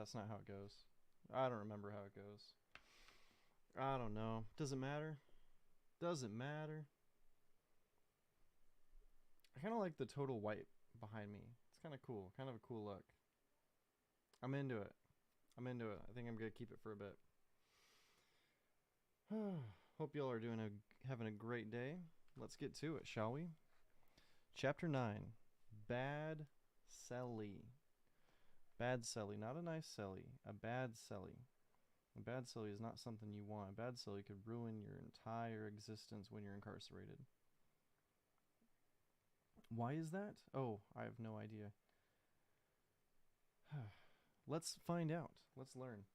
that's not how it goes. I don't remember how it goes. I don't know. Doesn't matter. Doesn't matter. I kind of like the total white behind me. It's kind of cool. Kind of a cool look. I'm into it. I'm into it. I think I'm going to keep it for a bit. Hope y'all are having a great day. Let's get to it, shall we? Chapter 9. Bad Selly. Bad Selly. Not a nice Selly. A bad Selly. A bad Selly is not something you want. A bad Selly could ruin your entire existence when you're incarcerated. Why is that? Oh, I have no idea. Let's find out. Let's learn.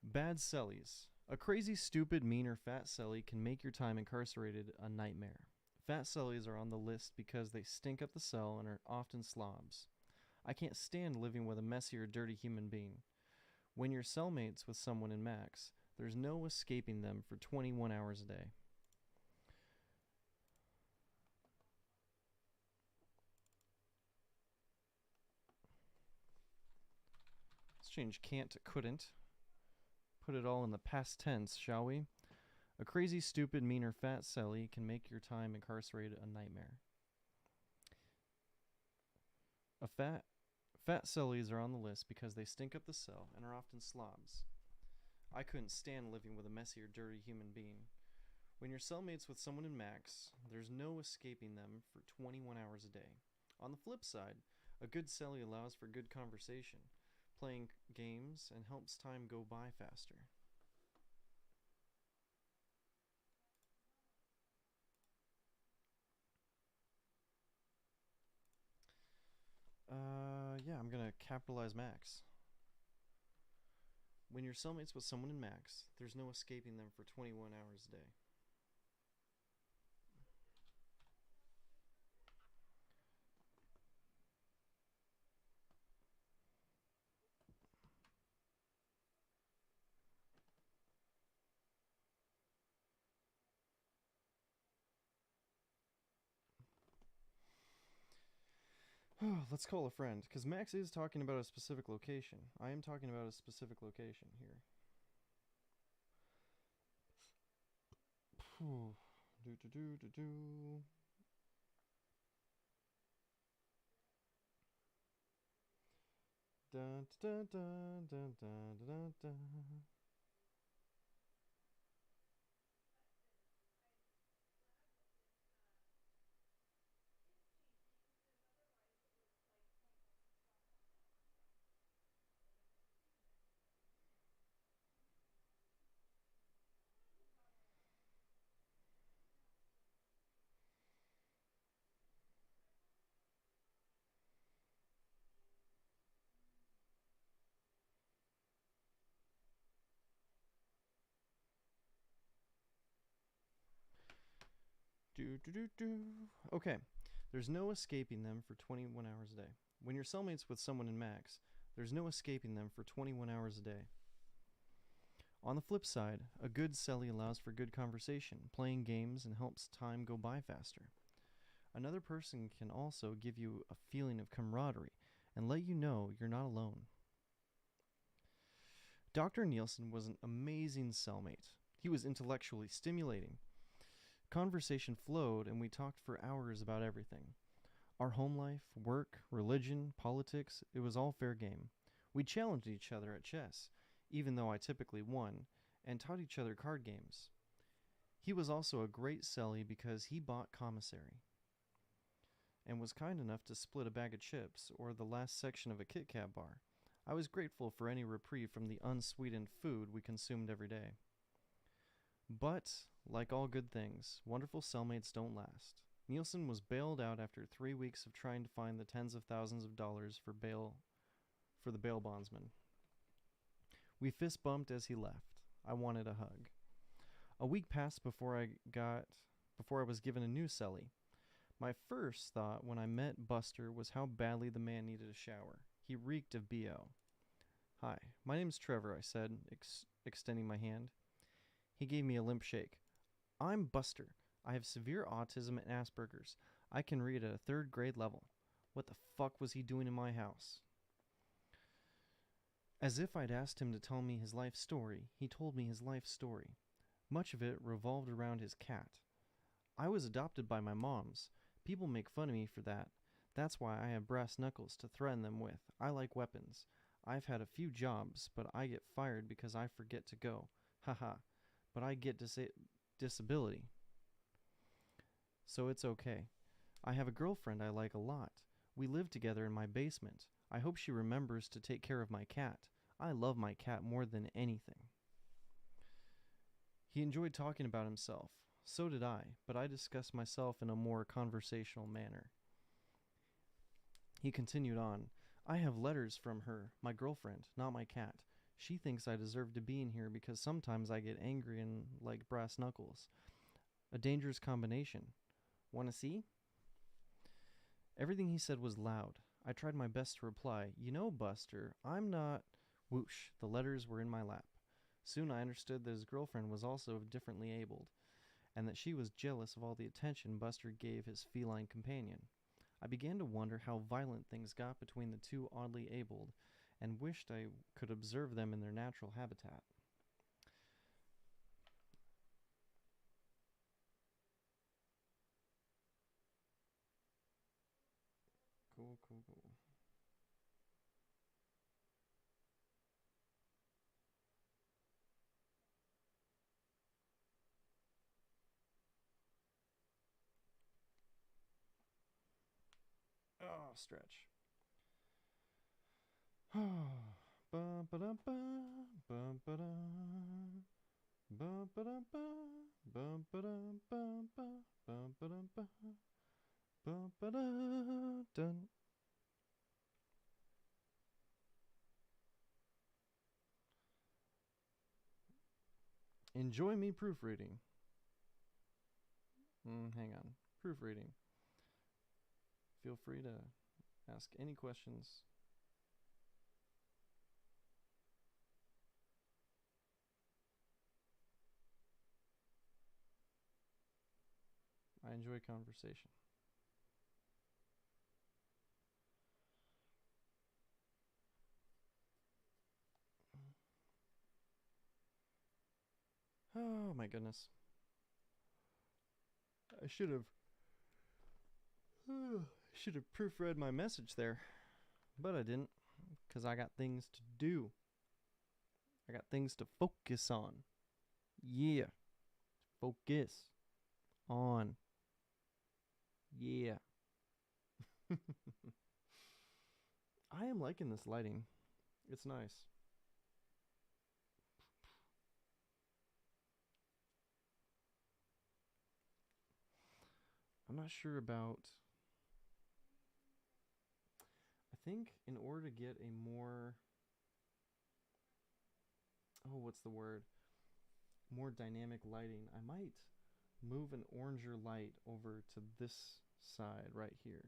Bad Sellies. A crazy, stupid, mean, or fat Selly can make your time incarcerated a nightmare. Fat Sellies are on the list because they stink up the cell and are often slobs. I can't stand living with a messy or dirty human being. When you're cellmates with someone in Max, there's no escaping them for 21 hours a day. Let's change can't to couldn't. Put it all in the past tense, shall we? A crazy, stupid, mean, or fat Selly can make your time incarcerated a nightmare. Fat Sellies are on the list because they stink up the cell and are often slobs. I couldn't stand living with a messy or dirty human being. When you're cellmates with someone in Max, there's no escaping them for 21 hours a day. On the flip side, a good Selly allows for good conversation, playing games, and helps time go by faster. Yeah, I'm gonna capitalize Max. When you're cellmates with someone in Max, there's no escaping them for 21 hours a day. Let's call a friend, because Max is talking about a specific location. I am talking about a specific location here. Do do do do do. Dun dun dun dun dun dun dun. Do do do do. Okay, there's no escaping them for 21 hours a day. When you're cellmates with someone in Max, there's no escaping them for 21 hours a day. On the flip side, a good Selly allows for good conversation, playing games, and helps time go by faster. Another person can also give you a feeling of camaraderie and let you know you're not alone. Dr. Nielsen was an amazing cellmate. He was intellectually stimulating. Conversation flowed, and we talked for hours about everything. Our home life, work, religion, politics, it was all fair game. We challenged each other at chess, even though I typically won, and taught each other card games. He was also a great Selly because he bought commissary and was kind enough to split a bag of chips or the last section of a Kit Kat bar. I was grateful for any reprieve from the unsweetened food we consumed every day. But, like all good things, wonderful cellmates don't last. Nielsen was bailed out after 3 weeks of trying to find the tens of thousands of dollars for the bail bondsman. We fist bumped as he left. I wanted a hug. A week passed before I was given a new Selly. My first thought when I met Buster was how badly the man needed a shower. He reeked of BO. Hi, my name's Trevor, I said, extending my hand. He gave me a limp shake. I'm Buster. I have severe autism and Asperger's. I can read at a 3rd grade level. What the fuck was he doing in my house? As if I'd asked him to tell me his life story, he told me his life story. Much of it revolved around his cat. I was adopted by my moms. People make fun of me for that. That's why I have brass knuckles to threaten them with. I like weapons. I've had a few jobs, but I get fired because I forget to go. Haha. But I get disability. So it's okay. I have a girlfriend I like a lot. We live together in my basement. I hope she remembers to take care of my cat. I love my cat more than anything. He enjoyed talking about himself. So did I, but I discussed myself in a more conversational manner. He continued on. I have letters from her, my girlfriend, not my cat. She thinks I deserve to be in here because sometimes I get angry and like brass knuckles. A dangerous combination. Want to see? Everything he said was loud. I tried my best to reply, You know, Buster, I'm not... Whoosh, the letters were in my lap. Soon I understood that his girlfriend was also differently abled, and that she was jealous of all the attention Buster gave his feline companion. I began to wonder how violent things got between the two oddly abled, and wished I could observe them in their natural habitat. Cool, cool, cool. Oh, stretch. Ba ba da ba ba ba da ba ba da ba ba ba da ba ba ba ba da ba ba ba da dun. Enjoy me proofreading. Hang on. Proofreading. Feel free to ask any questions. I enjoy conversation. Oh my goodness. I should have proofread my message there, but I didn't, because I got things to do. I got things to focus on. Yeah. Focus on. Yeah. I am liking this lighting. It's nice. I'm not sure about... I think in order to get a more... Oh, what's the word? More dynamic lighting, I might move an oranger light over to this side right here.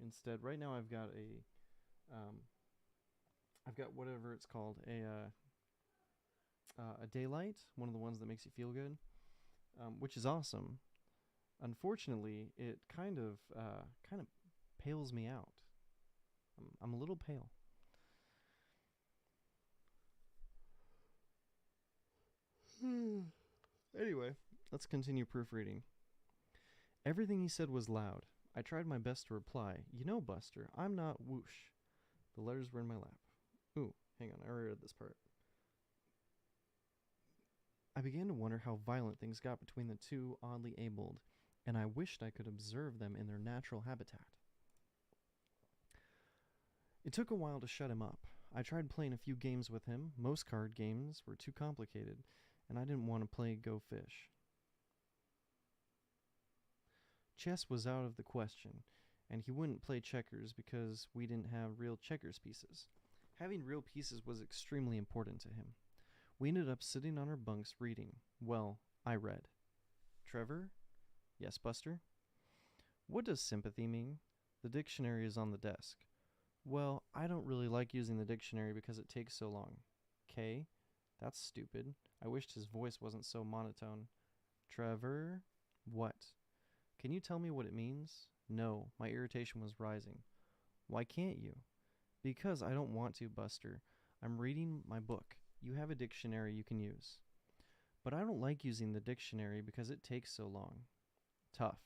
Instead, right now I've got whatever it's called, a daylight, one of the ones that makes you feel good, which is awesome. Unfortunately, it kind of pales me out. I'm a little pale. Anyway, let's continue proofreading. Everything he said was loud. I tried my best to reply, You know, Buster, I'm not whoosh. The letters were in my lap. Ooh, hang on, I already read this part. I began to wonder how violent things got between the two oddly abled, and I wished I could observe them in their natural habitat. It took a while to shut him up. I tried playing a few games with him. Most card games were too complicated, and I didn't want to play Go Fish. Chess was out of the question, and he wouldn't play checkers because we didn't have real checkers pieces. Having real pieces was extremely important to him. We ended up sitting on our bunks reading. Well, I read. Trevor? Yes, Buster? What does sympathy mean? The dictionary is on the desk. Well, I don't really like using the dictionary because it takes so long. K? That's stupid. I wished his voice wasn't so monotone. Trevor? What? Can you tell me what it means? No, my irritation was rising. Why can't you? Because I don't want to, Buster. I'm reading my book. You have a dictionary you can use. But I don't like using the dictionary because it takes so long. Tough.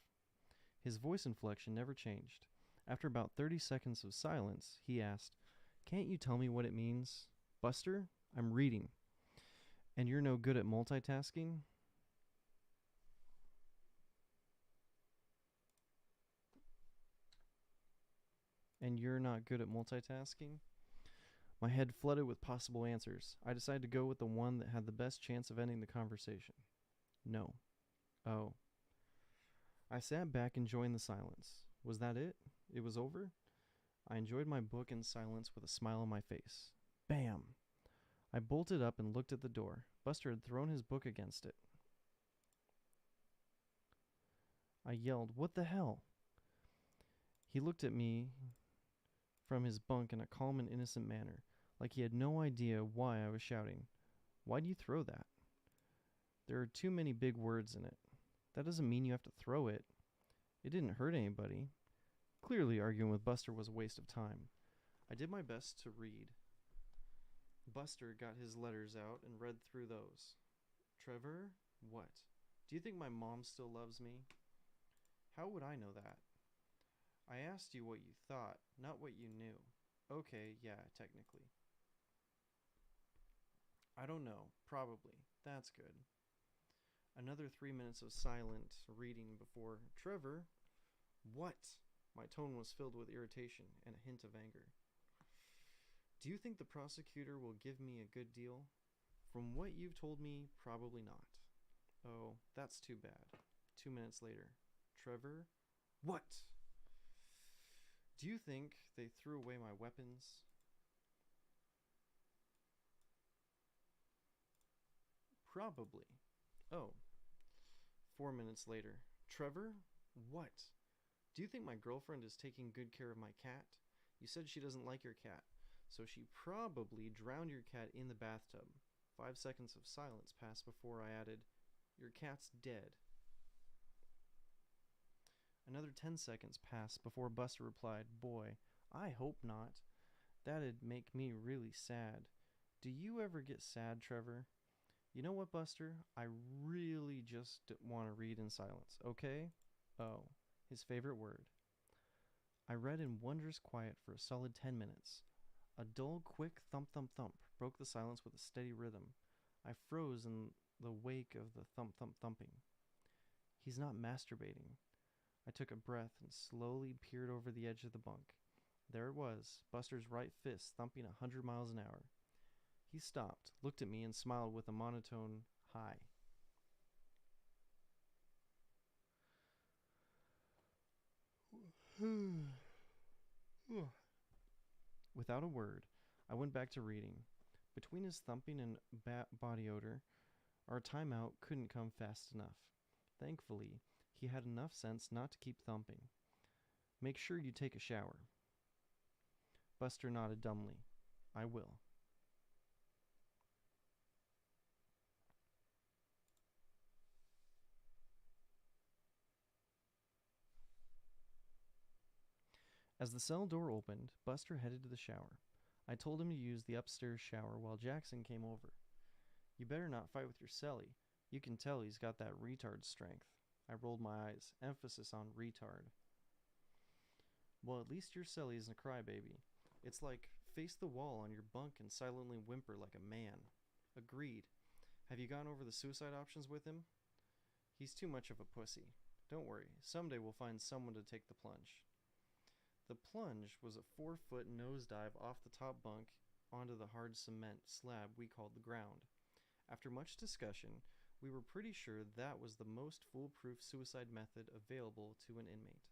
His voice inflection never changed. After about 30 seconds of silence, he asked, "Can't you tell me what it means?" "Buster, I'm reading." "And you're no good at multitasking?" "And you're not good at multitasking?" My head flooded with possible answers. I decided to go with the one that had the best chance of ending the conversation. No. Oh. I sat back enjoying the silence. Was that it? It was over? I enjoyed my book in silence with a smile on my face. Bam! I bolted up and looked at the door. Buster had thrown his book against it. I yelled, "What the hell?" He looked at me from his bunk in a calm and innocent manner, like he had no idea why I was shouting. "Why'd you throw that?" "There are too many big words in it." "That doesn't mean you have to throw it." "It didn't hurt anybody." Clearly, arguing with Buster was a waste of time. I did my best to read. Buster got his letters out and read through those. "Trevor, what? Do you think my mom still loves me?" "How would I know that?" "I asked you what you thought, not what you knew." "Okay, yeah, technically." "I don't know. Probably. That's good." Another 3 minutes of silent reading before, "Trevor, what?" My tone was filled with irritation and a hint of anger. "Do you think the prosecutor will give me a good deal?" "From what you've told me, probably not." "Oh, that's too bad." 2 minutes later, "Trevor, what? Do you think they threw away my weapons?" "Probably." "Oh." 4 minutes later, "Trevor, what? Do you think my girlfriend is taking good care of my cat? You said she doesn't like your cat, so she probably drowned your cat in the bathtub." 5 seconds of silence passed before I added, "Your cat's dead." Another 10 seconds passed before Buster replied, "Boy, I hope not. That'd make me really sad. Do you ever get sad, Trevor?" "You know what, Buster? I really just want to read in silence, okay?" Oh, his favorite word. I read in wondrous quiet for a solid 10 minutes. A dull, quick thump, thump, thump broke the silence with a steady rhythm. I froze in the wake of the thump, thump, thumping. He's not masturbating. I took a breath and slowly peered over the edge of the bunk. There it was, Buster's right fist thumping 100 miles an hour. He stopped, looked at me, and smiled with a monotone hi. Without a word, I went back to reading. Between his thumping and body odor, our timeout couldn't come fast enough. Thankfully, he had enough sense not to keep thumping. "Make sure you take a shower." Buster nodded dumbly. "I will." As the cell door opened, Buster headed to the shower. I told him to use the upstairs shower while Jackson came over. "You better not fight with your celly. You can tell he's got that retard strength." I rolled my eyes, emphasis on retard. "Well, at least your celly isn't a crybaby. It's like face the wall on your bunk and silently whimper like a man." "Agreed. Have you gone over the suicide options with him?" "He's too much of a pussy. Don't worry, someday we'll find someone to take the plunge." The plunge was a 4-foot nosedive off the top bunk onto the hard cement slab we called the ground. After much discussion, we were pretty sure that was the most foolproof suicide method available to an inmate.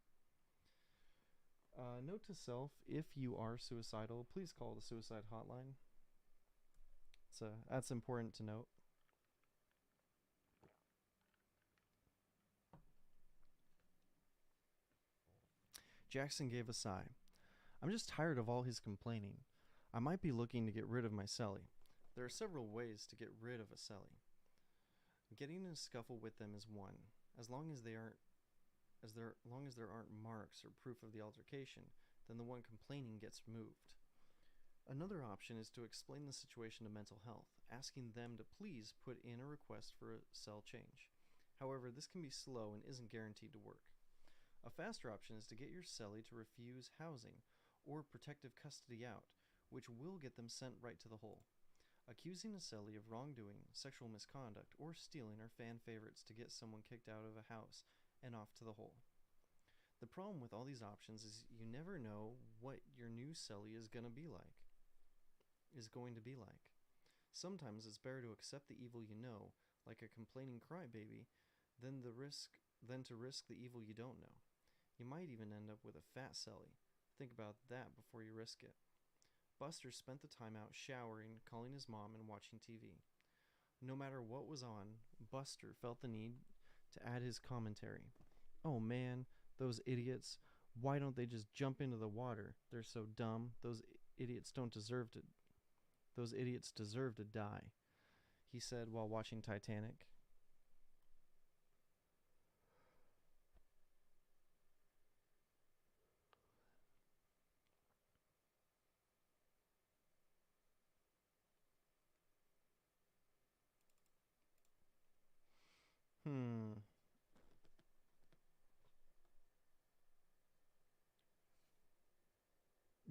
Note to self, if you are suicidal, please call the suicide hotline. That's important to note. Jackson gave a sigh. "I'm just tired of all his complaining. I might be looking to get rid of my celly. There are several ways to get rid of a celly. Getting in a scuffle with them is one. As long as there aren't marks or proof of the altercation, then the one complaining gets removed. Another option is to explain the situation to mental health, asking them to please put in a request for a cell change. However, this can be slow and isn't guaranteed to work. A faster option is to get your cellie to refuse housing or protective custody out, which will get them sent right to the hole. Accusing a cellie of wrongdoing, sexual misconduct, or stealing are fan favorites to get someone kicked out of a house and off to the hole. The problem with all these options is you never know what your new cellie is going to be like. Sometimes it's better to accept the evil you know, like a complaining crybaby, than to risk the evil you don't know. You might even end up with a fat cellie. Think about that before you risk it. Buster spent the time out showering, calling his mom, and watching TV. No matter what was on, Buster felt the need to add his commentary. Oh man, those idiots. Why don't they just jump into the water? They're so dumb. Those idiots deserve to die, he said while watching Titanic.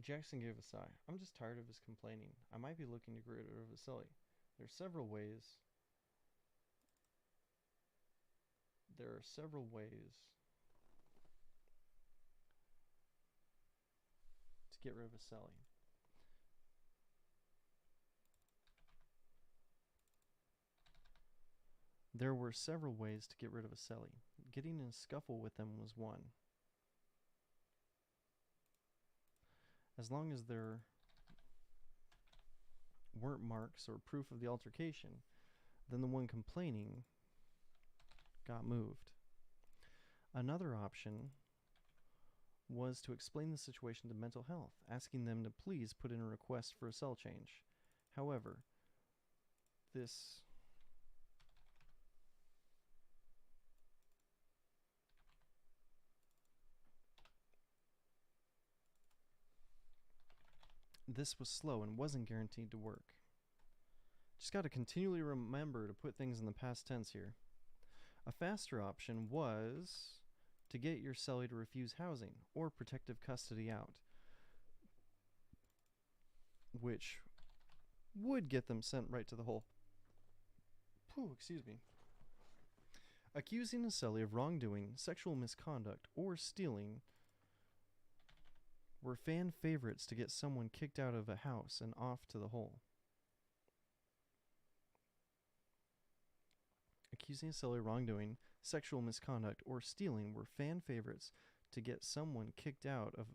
Jackson gave a sigh. I'm just tired of his complaining. I might be looking to get rid of his cellie. There are several ways to get rid of a cellie. There were several ways to get rid of a cellie. Getting in a scuffle with them was one. As long as there weren't marks or proof of the altercation, then the one complaining got moved. Another option was to explain the situation to mental health, asking them to please put in a request for a cell change. However, this was slow and wasn't guaranteed to work. Just got to continually remember to put things in the past tense here. A faster option was to get your cellie to refuse housing or protective custody out, which would get them sent right to the hole. Excuse me. Accusing a cellie of wrongdoing, sexual misconduct, or stealing were fan favorites to get someone kicked out of a house and off to the hole. Accusing a cellie of wrongdoing, sexual misconduct, or stealing were fan favorites to get someone kicked out of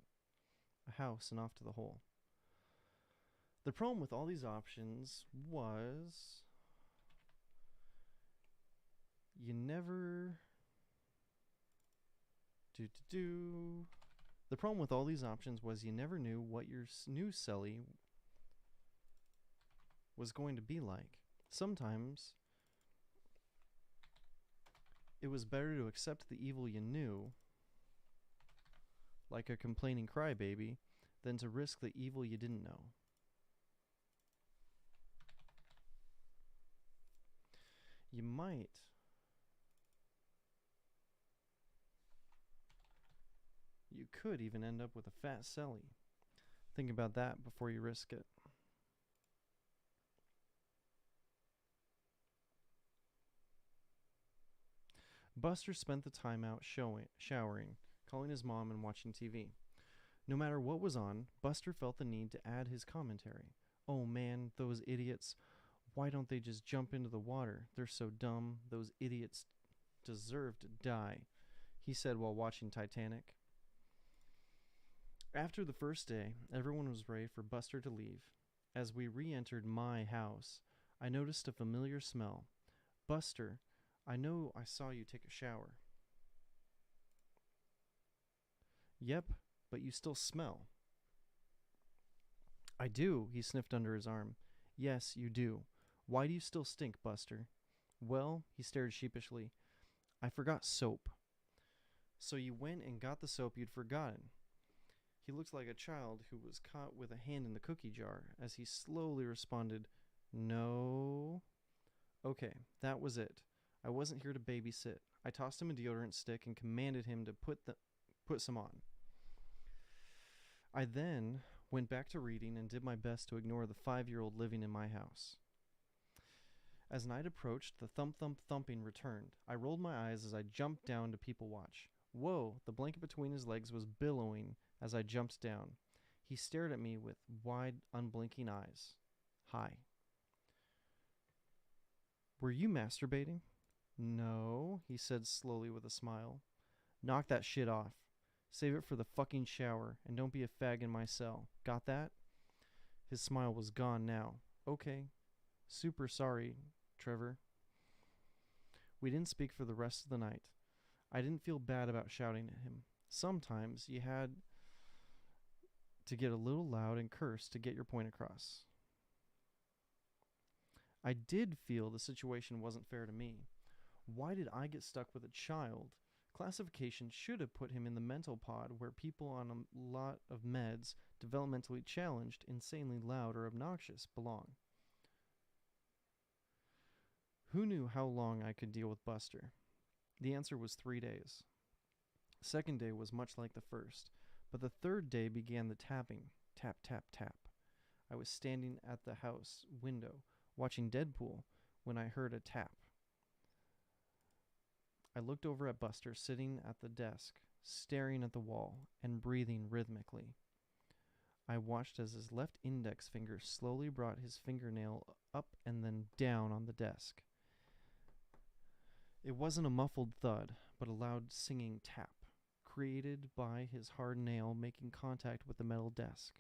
a house and off to the hole. The problem with all these options was you never The problem with all these options was you never knew what your new cellie was going to be like. Sometimes it was better to accept the evil you knew, like a complaining crybaby, than to risk the evil you didn't know. You could even end up with a fat cellie. Think about that before you risk it. Buster spent the time out showering, calling his mom, and watching TV. No matter what was on, Buster felt the need to add his commentary. Oh man, those idiots. Why don't they just jump into the water? They're so dumb. Those idiots deserve to die, he said while watching Titanic. After the first day, everyone was ready for Buster to leave. As we re-entered my house, I noticed a familiar smell. Buster, I know I saw you take a shower. Yep, but you still smell. I do, he sniffed under his arm. Yes, you do. Why do you still stink, Buster? Well, he stared sheepishly. I forgot soap. So you went and got the soap you'd forgotten. He looked like a child who was caught with a hand in the cookie jar as he slowly responded, "No." Okay, that was it. I wasn't here to babysit. I tossed him a deodorant stick and commanded him to put some on. I then went back to reading and did my best to ignore the 5-year-old living in my house. As night approached, the thumping returned. I rolled my eyes as I jumped down to people watch. Whoa, the blanket between his legs was billowing as I jumped down. He stared at me with wide, unblinking eyes. Hi. Were you masturbating? No, he said slowly with a smile. Knock that shit off. Save it for the fucking shower, and don't be a fag in my cell. Got that? His smile was gone now. Okay. Super sorry, Trevor. We didn't speak for the rest of the night. I didn't feel bad about shouting at him. Sometimes you had to get a little loud and curse to get your point across. I did feel the situation wasn't fair to me. Why did I get stuck with a child? Classification should have put him in the mental pod where people on a lot of meds, developmentally challenged, insanely loud, or obnoxious belong. Who knew how long I could deal with Buster? The answer was 3 days. Second day was much like the first, but the third day began the tapping. Tap, tap, tap. I was standing at the house window, watching Deadpool, when I heard a tap. I looked over at Buster sitting at the desk, staring at the wall and breathing rhythmically. I watched as his left index finger slowly brought his fingernail up and then down on the desk. It wasn't a muffled thud, but a loud singing tap, created by his hard nail making contact with the metal desk.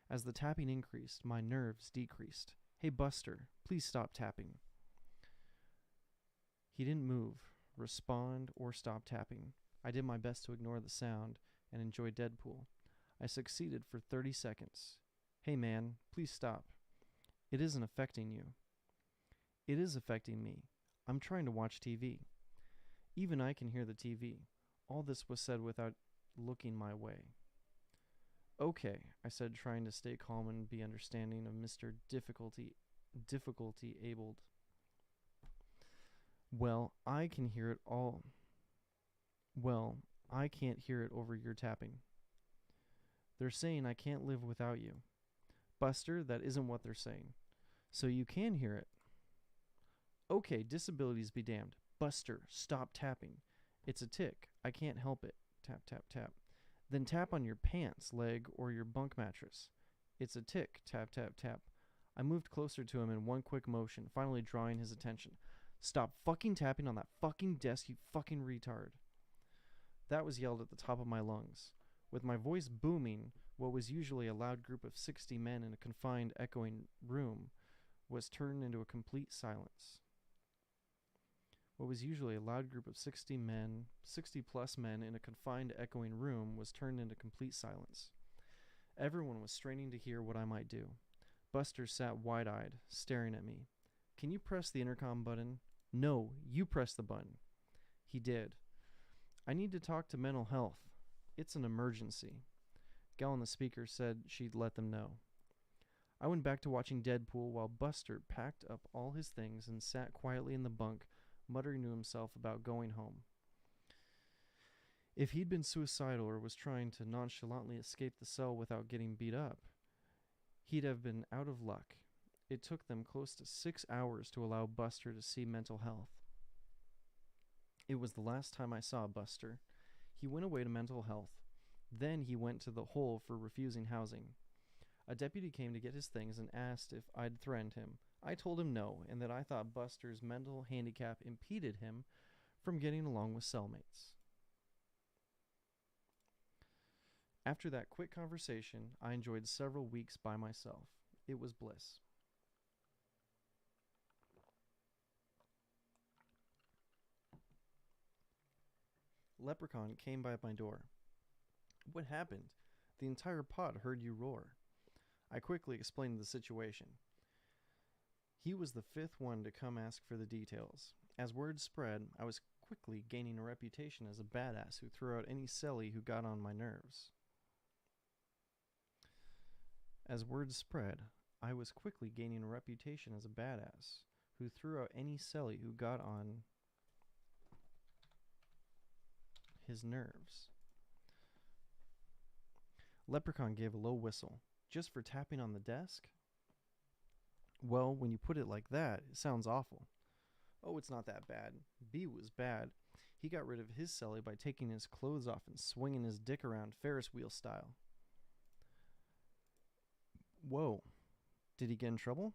As the tapping increased, my nerves decreased. Hey, Buster, please stop tapping. He didn't move, respond, or stop tapping. I did my best to ignore the sound and enjoy Deadpool. I succeeded for 30 seconds. Hey, man, please stop. It isn't affecting you. It is affecting me. I'm trying to watch TV. Even I can hear the TV. All this was said without looking my way. Okay, I said, trying to stay calm and be understanding of Mr. Difficulty abled. Well, I can hear it all. Well, I can't hear it over your tapping. They're saying I can't live without you. Buster, that isn't what they're saying. So you can hear it. Okay, disabilities be damned. Buster, stop tapping. It's a tick. I can't help it. Tap, tap, tap. Then tap on your pants, leg, or your bunk mattress. It's a tick. Tap, tap, tap. I moved closer to him in one quick motion, finally drawing his attention. Stop fucking tapping on that fucking desk, you fucking retard. That was yelled at the top of my lungs. With my voice booming, what was usually a loud group of 60 men in a confined, echoing room was turned into a complete silence. What was usually a loud group of 60 plus men in a confined, echoing room was turned into complete silence. Everyone was straining to hear what I might do. Buster sat wide-eyed, staring at me. Can you press the intercom button? No, you press the button. He did. I need to talk to mental health. It's an emergency. Gal on the speaker said she'd let them know. I went back to watching Deadpool while Buster packed up all his things and sat quietly in the bunk, muttering to himself about going home. If he'd been suicidal or was trying to nonchalantly escape the cell without getting beat up, he'd have been out of luck. It took them close to 6 hours to allow Buster to see mental health. It was the last time I saw Buster. He went away to mental health. Then he went to the hole for refusing housing. A deputy came to get his things and asked if I'd threatened him. I told him no, and that I thought Buster's mental handicap impeded him from getting along with cellmates. After that quick conversation, I enjoyed several weeks by myself. It was bliss. Leprechaun came by my door. What happened? The entire pod heard you roar. I quickly explained the situation. He was the 5th one to come ask for the details. As word spread, I was quickly gaining a reputation as a badass who threw out any celly who got on my nerves. As word spread, I was quickly gaining a reputation as a badass who threw out any celly who got on his nerves. Leprechaun gave a low whistle. Just for tapping on the desk? Well, when you put it like that, it sounds awful. Oh, it's not that bad. B was bad. He got rid of his celly by taking his clothes off and swinging his dick around Ferris wheel style. Whoa. Did he get in trouble?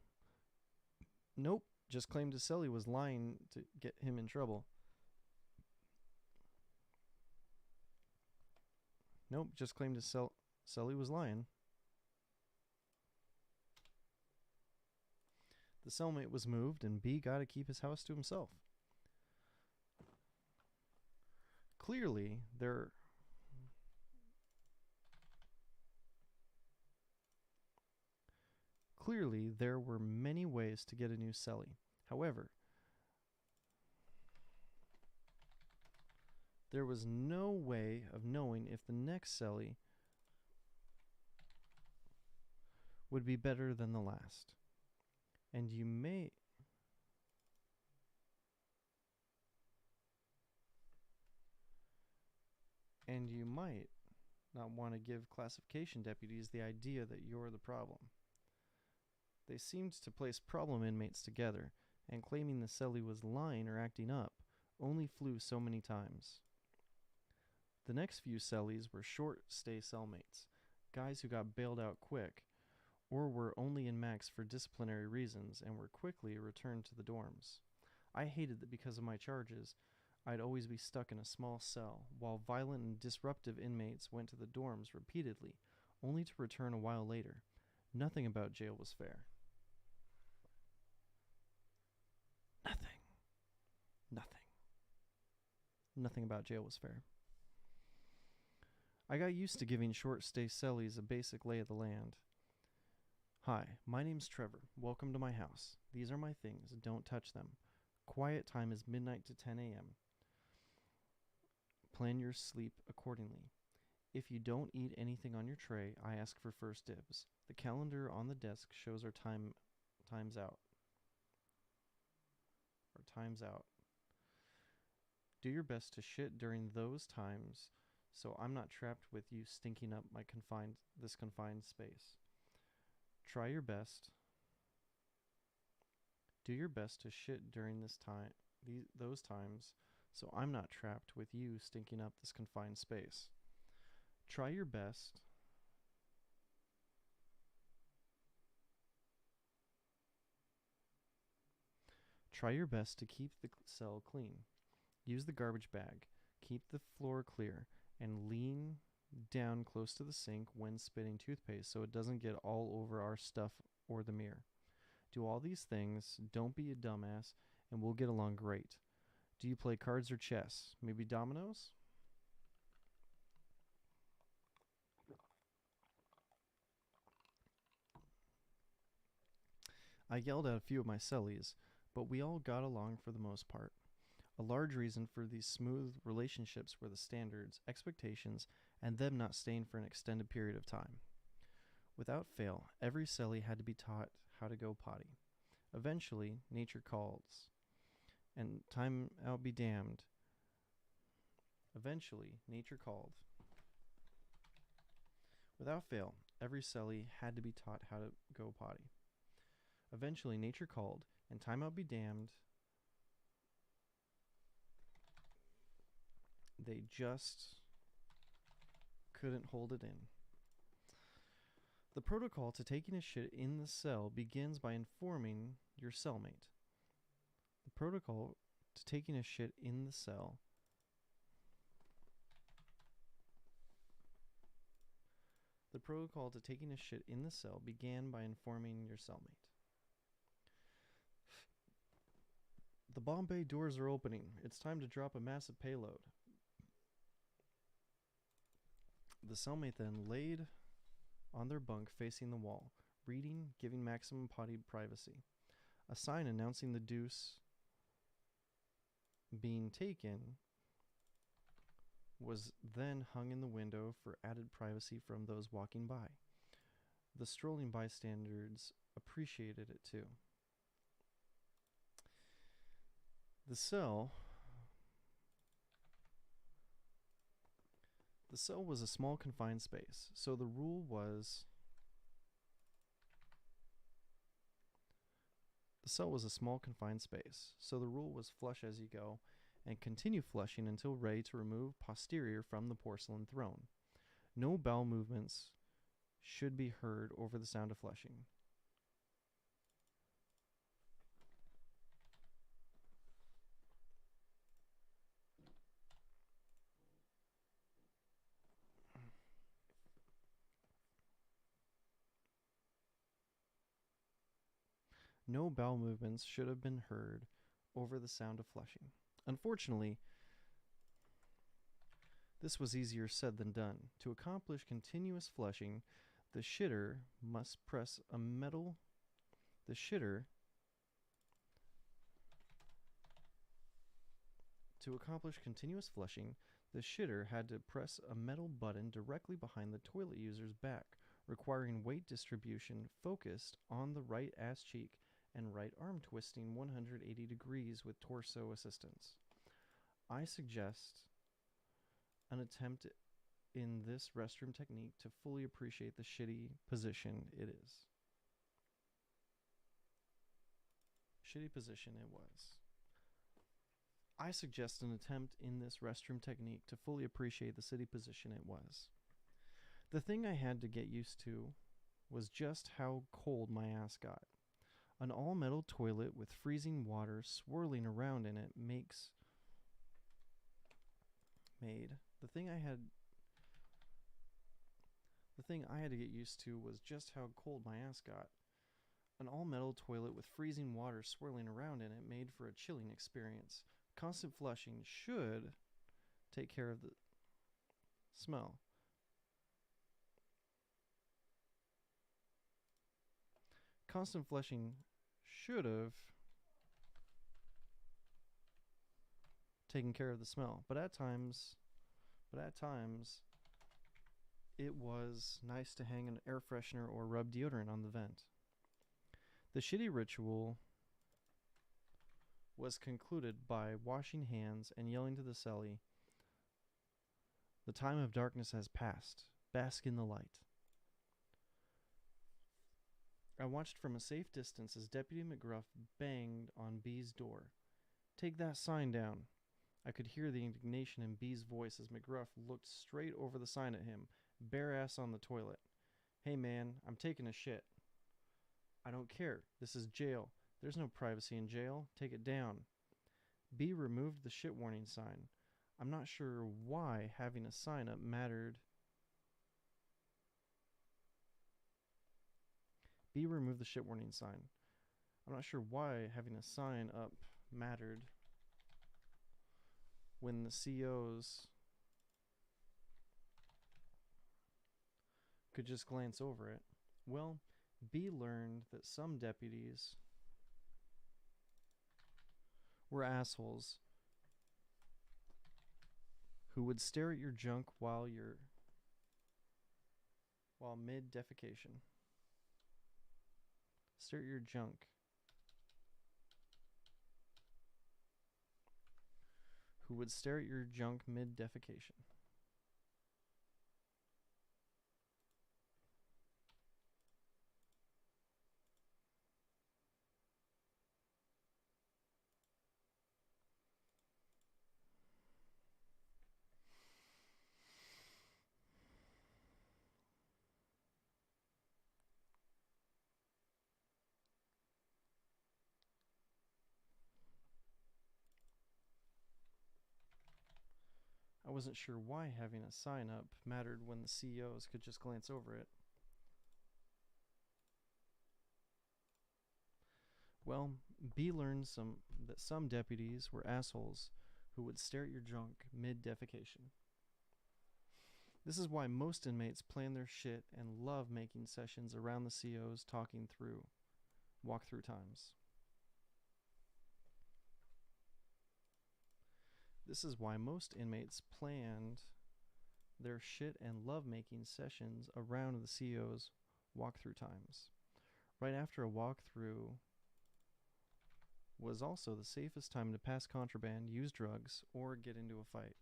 Nope. Just claimed his celly was lying to get him in trouble. Nope. Just claimed his celly was lying. The cellmate was moved, and B got to keep his house to himself. Clearly, there were many ways to get a new celly. However, there was no way of knowing if the next celly would be better than the last. And you might not want to give classification deputies the idea that you're the problem. They seemed to place problem inmates together, and claiming the celly was lying or acting up only flew so many times. The next few cellies were short-stay cellmates, guys who got bailed out quick, or were only in max for disciplinary reasons and were quickly returned to the dorms. I hated that because of my charges, I'd always be stuck in a small cell, while violent and disruptive inmates went to the dorms repeatedly, only to return a while later. Nothing about jail was fair. Nothing about jail was fair. I got used to giving short-stay cellies a basic lay of the land. Hi, my name's Trevor. Welcome to my house. These are my things. Don't touch them. Quiet time is midnight to 10 a.m. Plan your sleep accordingly. If you don't eat anything on your tray, I ask for first dibs. The calendar on the desk shows our time's out. Time's out. Do your best to shit during those times so I'm not trapped with you stinking up this confined space. Try your best. Do your best to shit during those times so I'm not trapped with you stinking up this confined space. Try your best. Try your best to keep the cell clean. Use the garbage bag. Keep the floor clear and lean down close to the sink when spitting toothpaste so it doesn't get all over our stuff or the mirror. Do all these things, don't be a dumbass, and we'll get along great. Do you play cards or chess? Maybe dominoes? I yelled at a few of my cellies, but we all got along for the most part. A large reason for these smooth relationships were the standards, expectations, and them not staying for an extended period of time. Without fail, every cellie had to be taught how to go potty. Eventually, nature calls, and time out be damned. Eventually, nature called. Without fail, every cellie had to be taught how to go potty. Eventually, nature called, and time out be damned. They just couldn't hold it in. The protocol to taking a shit in the cell begins by informing your cellmate. The protocol to taking a shit in the cell began by informing your cellmate. The Bombay doors are opening. It's time to drop a massive payload. The cellmate then laid on their bunk facing the wall, reading, giving maximum potty privacy. A sign announcing the deuce being taken was then hung in the window for added privacy from those walking by. The strolling bystanders appreciated it too. The cell was a small confined space, so the rule was flush as you go and continue flushing until ready to remove posterior from the porcelain throne. No bowel movements should be heard over the sound of flushing. No bowel movements should have been heard over the sound of flushing. Unfortunately, this was easier said than done. To accomplish continuous flushing, the shitter must press a metal had to press a metal button directly behind the toilet user's back, requiring weight distribution focused on the right ass cheek and right arm twisting 180 degrees with torso assistance. I suggest an attempt in this restroom technique to fully appreciate the shitty position it is. Shitty position it was. I suggest an attempt in this restroom technique to fully appreciate the shitty position it was. The thing I had to get used to was just how cold my ass got. An all-metal toilet with freezing water swirling around in it the thing I had to get used to was just how cold my ass got. An all-metal toilet with freezing water swirling around in it made for a chilling experience. Constant flushing should take care of the smell. Constant flushing should have taken care of the smell, but at times it was nice to hang an air freshener or rub deodorant on the vent. The shitty ritual was concluded by washing hands and yelling to the cellie, "The time of darkness has passed. Bask in the light." I watched from a safe distance as Deputy McGruff banged on B's door. "Take that sign down." I could hear the indignation in B's voice as McGruff looked straight over the sign at him, bare ass on the toilet. "Hey man, I'm taking a shit." "I don't care. This is jail. There's no privacy in jail. Take it down." B removed the shit warning sign. I'm not sure why having a sign up mattered. B removed the shit warning sign. I'm not sure why having a sign up mattered when the COs could just glance over it. Well, B learned that some deputies were assholes who would stare at your junk while mid-defecation. Stare at your junk. Who would stare at your junk mid-defecation. I wasn't sure why having a sign up mattered when the CEOs could just glance over it. Well, B learned that some deputies were assholes who would stare at your junk mid-defecation. This is why most inmates plan their shit and love making sessions around the COs talking through walk-through times. This is why most inmates planned their shit and love-making sessions around the CO's walkthrough times. Right after a walkthrough was also the safest time to pass contraband, use drugs, or get into a fight.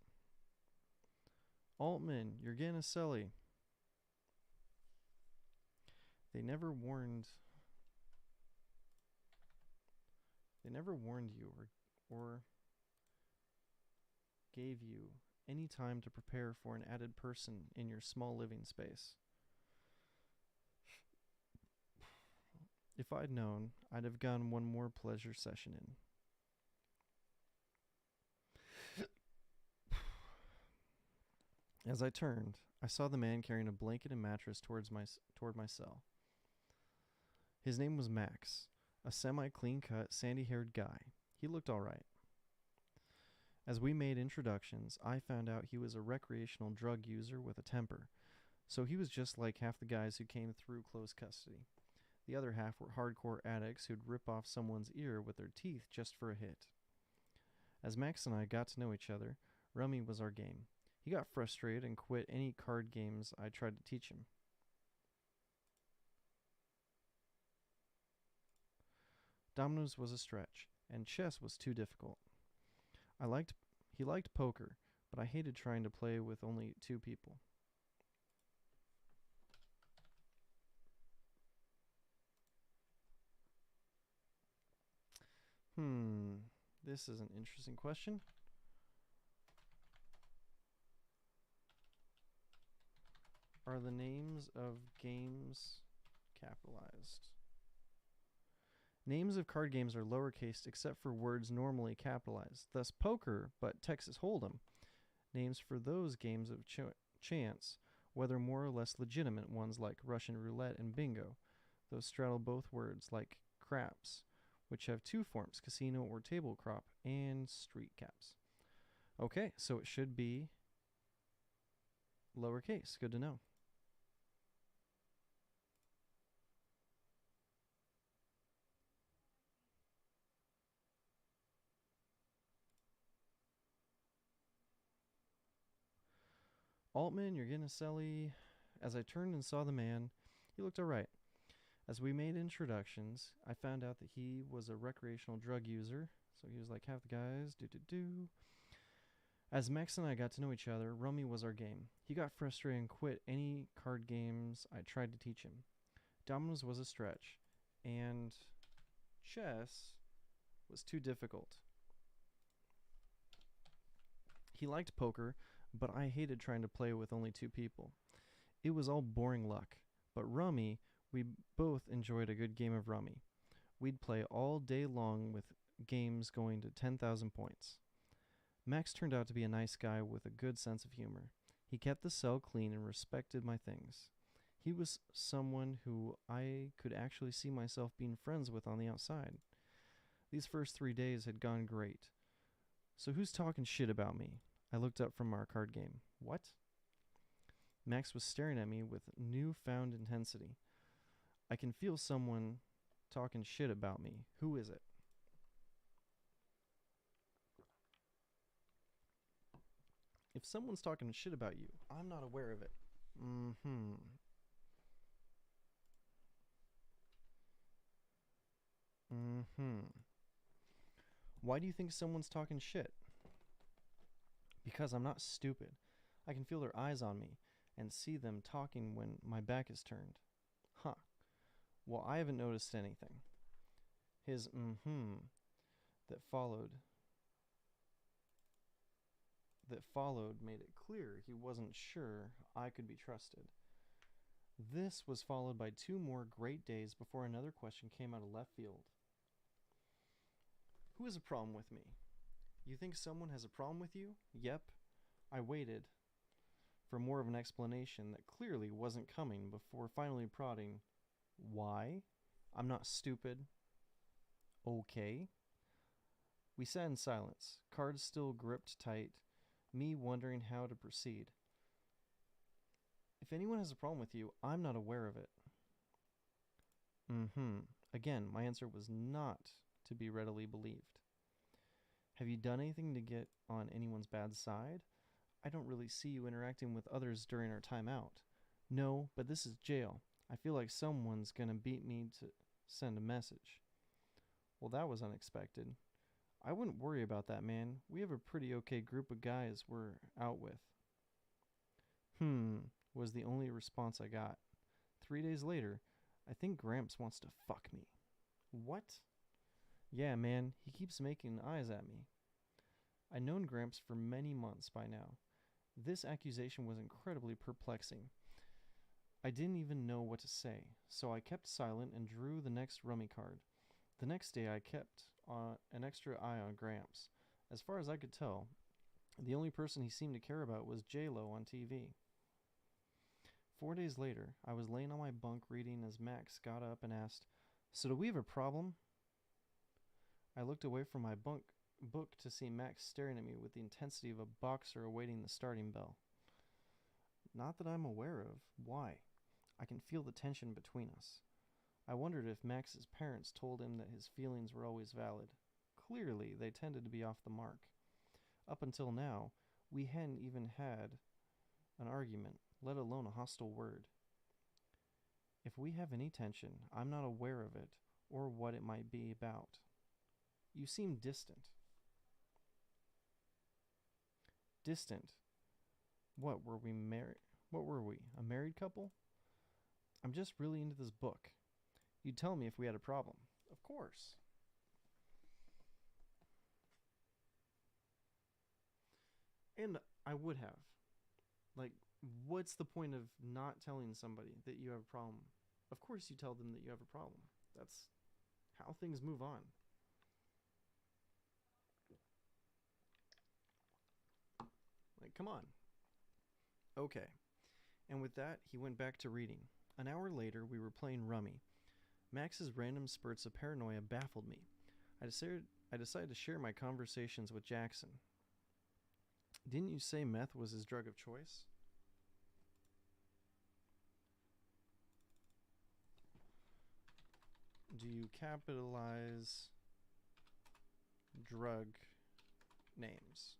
Altman, you're getting a celly. They never warned you or gave you any time to prepare for an added person in your small living space. If I'd known, I'd have gotten one more pleasure session in. As I turned, I saw the man carrying a blanket and mattress toward my cell. His name was Max, a semi-clean-cut, sandy-haired guy. He looked all right. As we made introductions, I found out he was a recreational drug user with a temper, so he was just like half the guys who came through close custody. The other half were hardcore addicts who'd rip off someone's ear with their teeth just for a hit. As Max and I got to know each other, rummy was our game. He got frustrated and quit any card games I tried to teach him. Dominoes was a stretch, and chess was too difficult. He liked poker, but I hated trying to play with only 2 people. This is an interesting question. Are the names of games capitalized? Names of card games are lowercase except for words normally capitalized, thus poker, but Texas Hold'em. Names for those games of chance, whether more or less legitimate ones like Russian roulette and bingo, those straddle both words like craps, which have 2 forms, casino or table crop, and street caps. Okay, so it should be lowercase. Good to know. Altman, you're getting a celly. As I turned and saw the man, he looked all right. As we made introductions, I found out that he was a recreational drug user, so he was like half the guys, As Max and I got to know each other, rummy was our game. He got frustrated and quit any card games I tried to teach him. Dominoes was a stretch, and chess was too difficult. He liked poker, but I hated trying to play with only 2 people. It was all boring luck, but rummy, we both enjoyed a good game of rummy. We'd play all day long with games going to 10,000 points. Max turned out to be a nice guy with a good sense of humor. He kept the cell clean and respected my things. He was someone who I could actually see myself being friends with on the outside. These first 3 days had gone great. So who's talking shit about me? I looked up from our card game. What? Max was staring at me with newfound intensity. I can feel someone talking shit about me. Who is it? If someone's talking shit about you, I'm not aware of it. Why do you think someone's talking shit? Because I'm not stupid. I can feel their eyes on me and see them talking when my back is turned. Huh. Well, I haven't noticed anything. His that followed made it clear he wasn't sure I could be trusted. This was followed by 2 more great days before another question came out of left field. Who has a problem with me? You think someone has a problem with you? Yep. I waited for more of an explanation that clearly wasn't coming before finally prodding, why? I'm not stupid. Okay. We sat in silence, cards still gripped tight, me wondering how to proceed. If anyone has a problem with you, I'm not aware of it. Again, my answer was not to be readily believed. Have you done anything to get on anyone's bad side? I don't really see you interacting with others during our time out. No, but this is jail. I feel like someone's gonna beat me to send a message. Well, that was unexpected. I wouldn't worry about that, man. We have a pretty okay group of guys we're out with. Was the only response I got. 3 days later, I think Gramps wants to fuck me. What? Yeah, man, he keeps making eyes at me. I'd known Gramps for many months by now. This accusation was incredibly perplexing. I didn't even know what to say, so I kept silent and drew the next rummy card. The next day I kept an extra eye on Gramps. As far as I could tell, the only person he seemed to care about was J-Lo on TV. 4 days later, I was laying on my bunk reading as Max got up and asked, "So do we have a problem?" I looked away from my book to see Max staring at me with the intensity of a boxer awaiting the starting bell. Not that I'm aware of. Why? I can feel the tension between us. I wondered if Max's parents told him that his feelings were always valid. Clearly, they tended to be off the mark. Up until now, we hadn't even had an argument, let alone a hostile word. If we have any tension, I'm not aware of it or what it might be about. You seem distant. Distant? What were we married? What were we? A married couple? I'm just really into this book. You'd tell me if we had a problem. Of course. And I would have. Like, what's the point of not telling somebody that you have a problem? Of course you tell them that you have a problem. That's how things move on. Like, come on. Okay. And with that, he went back to reading. An hour later, we were playing rummy. Max's random spurts of paranoia baffled me. I decided to share my conversations with Jackson. Didn't you say meth was his drug of choice? Do you capitalize drug names?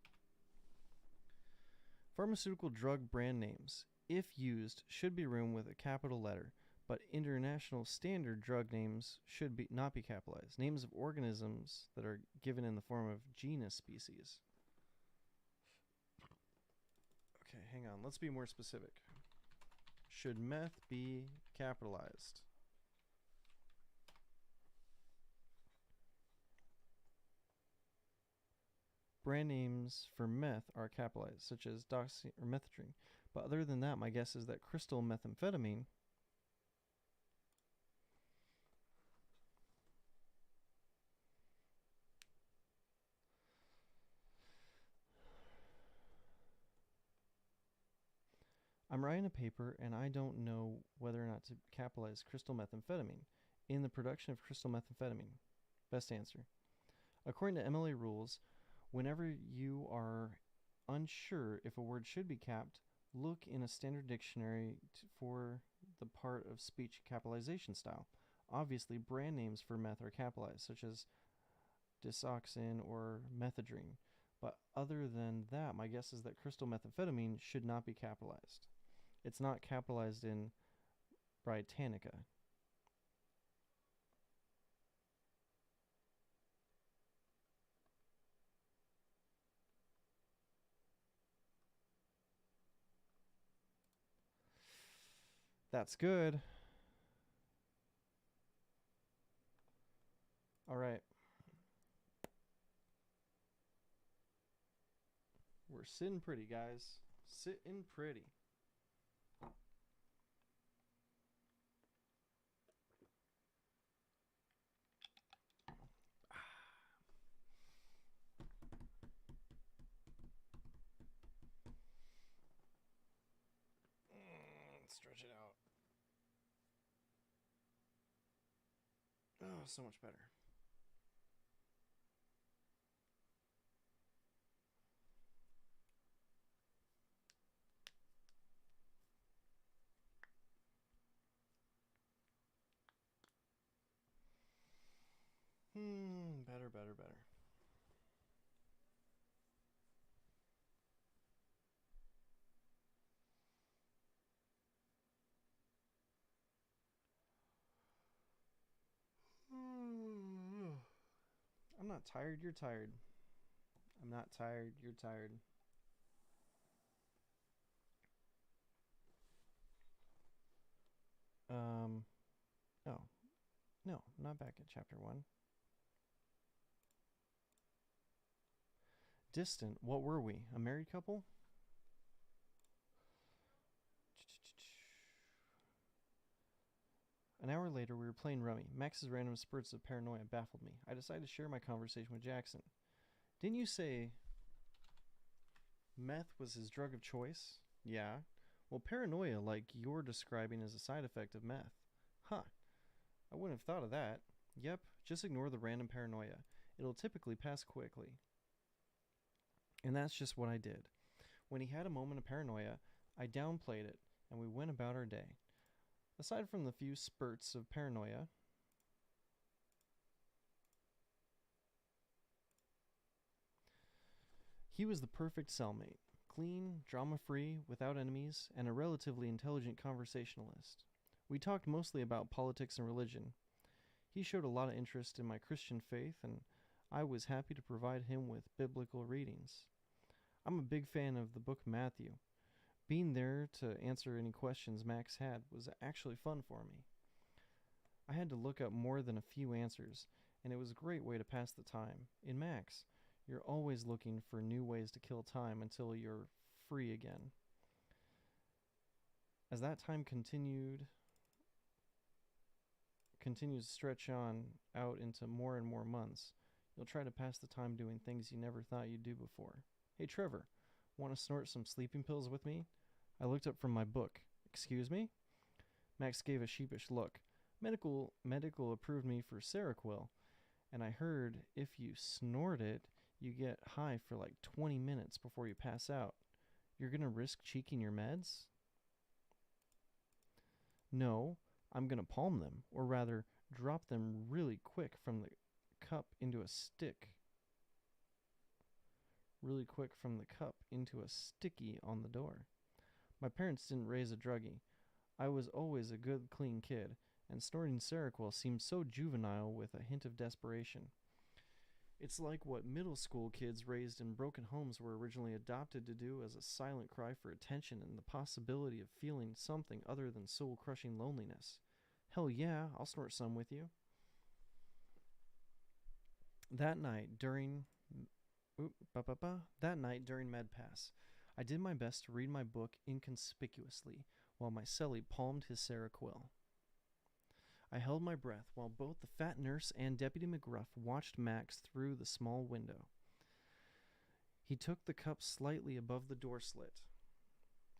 Pharmaceutical drug brand names, if used, should be written with a capital letter, but international standard drug names should not be capitalized. Names of organisms that are given in the form of genus species. Okay, hang on. Let's be more specific. Should meth be capitalized? Brand names for meth are capitalized, such as doxy or methadone. But other than that, my guess is that crystal methamphetamine I'm writing a paper and I don't know whether or not to capitalize crystal methamphetamine in the production of crystal methamphetamine. Best answer. According to MLA rules, whenever you are unsure if a word should be capped, look in a standard dictionary for the part of speech capitalization style. Obviously, brand names for meth are capitalized, such as disoxin or methadone. But other than that, my guess is that crystal methamphetamine should not be capitalized. It's not capitalized in Britannica. That's good. All right. We're sitting pretty, guys. Sitting pretty. Stretch it out. Oh, so much better. Better. not tired, you're tired. I'm not tired, you're tired. Oh, no, not back at chapter 1. Distant, what were we? A married couple? An hour later, we were playing rummy. Max's random spurts of paranoia baffled me. I decided to share my conversation with Jackson. Didn't you say meth was his drug of choice? Yeah. Well, paranoia, like you're describing, is a side effect of meth. Huh. I wouldn't have thought of that. Yep, just ignore the random paranoia. It'll typically pass quickly. And that's just what I did. When he had a moment of paranoia, I downplayed it, and we went about our day. Aside from the few spurts of paranoia, he was the perfect cellmate. Clean, drama-free, without enemies, and a relatively intelligent conversationalist. We talked mostly about politics and religion. He showed a lot of interest in my Christian faith, and I was happy to provide him with biblical readings. I'm a big fan of the book Matthew. Being there to answer any questions Max had was actually fun for me. I had to look up more than a few answers, and it was a great way to pass the time. In Max, you're always looking for new ways to kill time until you're free again. As that time continues to stretch on out into more and more months, you'll try to pass the time doing things you never thought you'd do before. Hey, Trevor, want to snort some sleeping pills with me? I looked up from my book. Excuse me? Max gave a sheepish look. Medical approved me for Seroquel, and I heard if you snort it, you get high for like 20 minutes before you pass out. You're going to risk cheeking your meds? No, I'm going to palm them, or rather, drop them really quick from the cup into a stick. Really quick from the cup into a sticky on the door. My parents didn't raise a druggie. I was always a good, clean kid, and snorting Seroquel seemed so juvenile with a hint of desperation. It's like what middle school kids raised in broken homes were originally adopted to do as a silent cry for attention and the possibility of feeling something other than soul-crushing loneliness. Hell yeah, I'll snort some with you. That night during MedPass, I did my best to read my book inconspicuously while my cellie palmed his Seroquel. I held my breath while both the fat nurse and Deputy McGruff watched Max through the small window. He took the cup slightly above the door slit.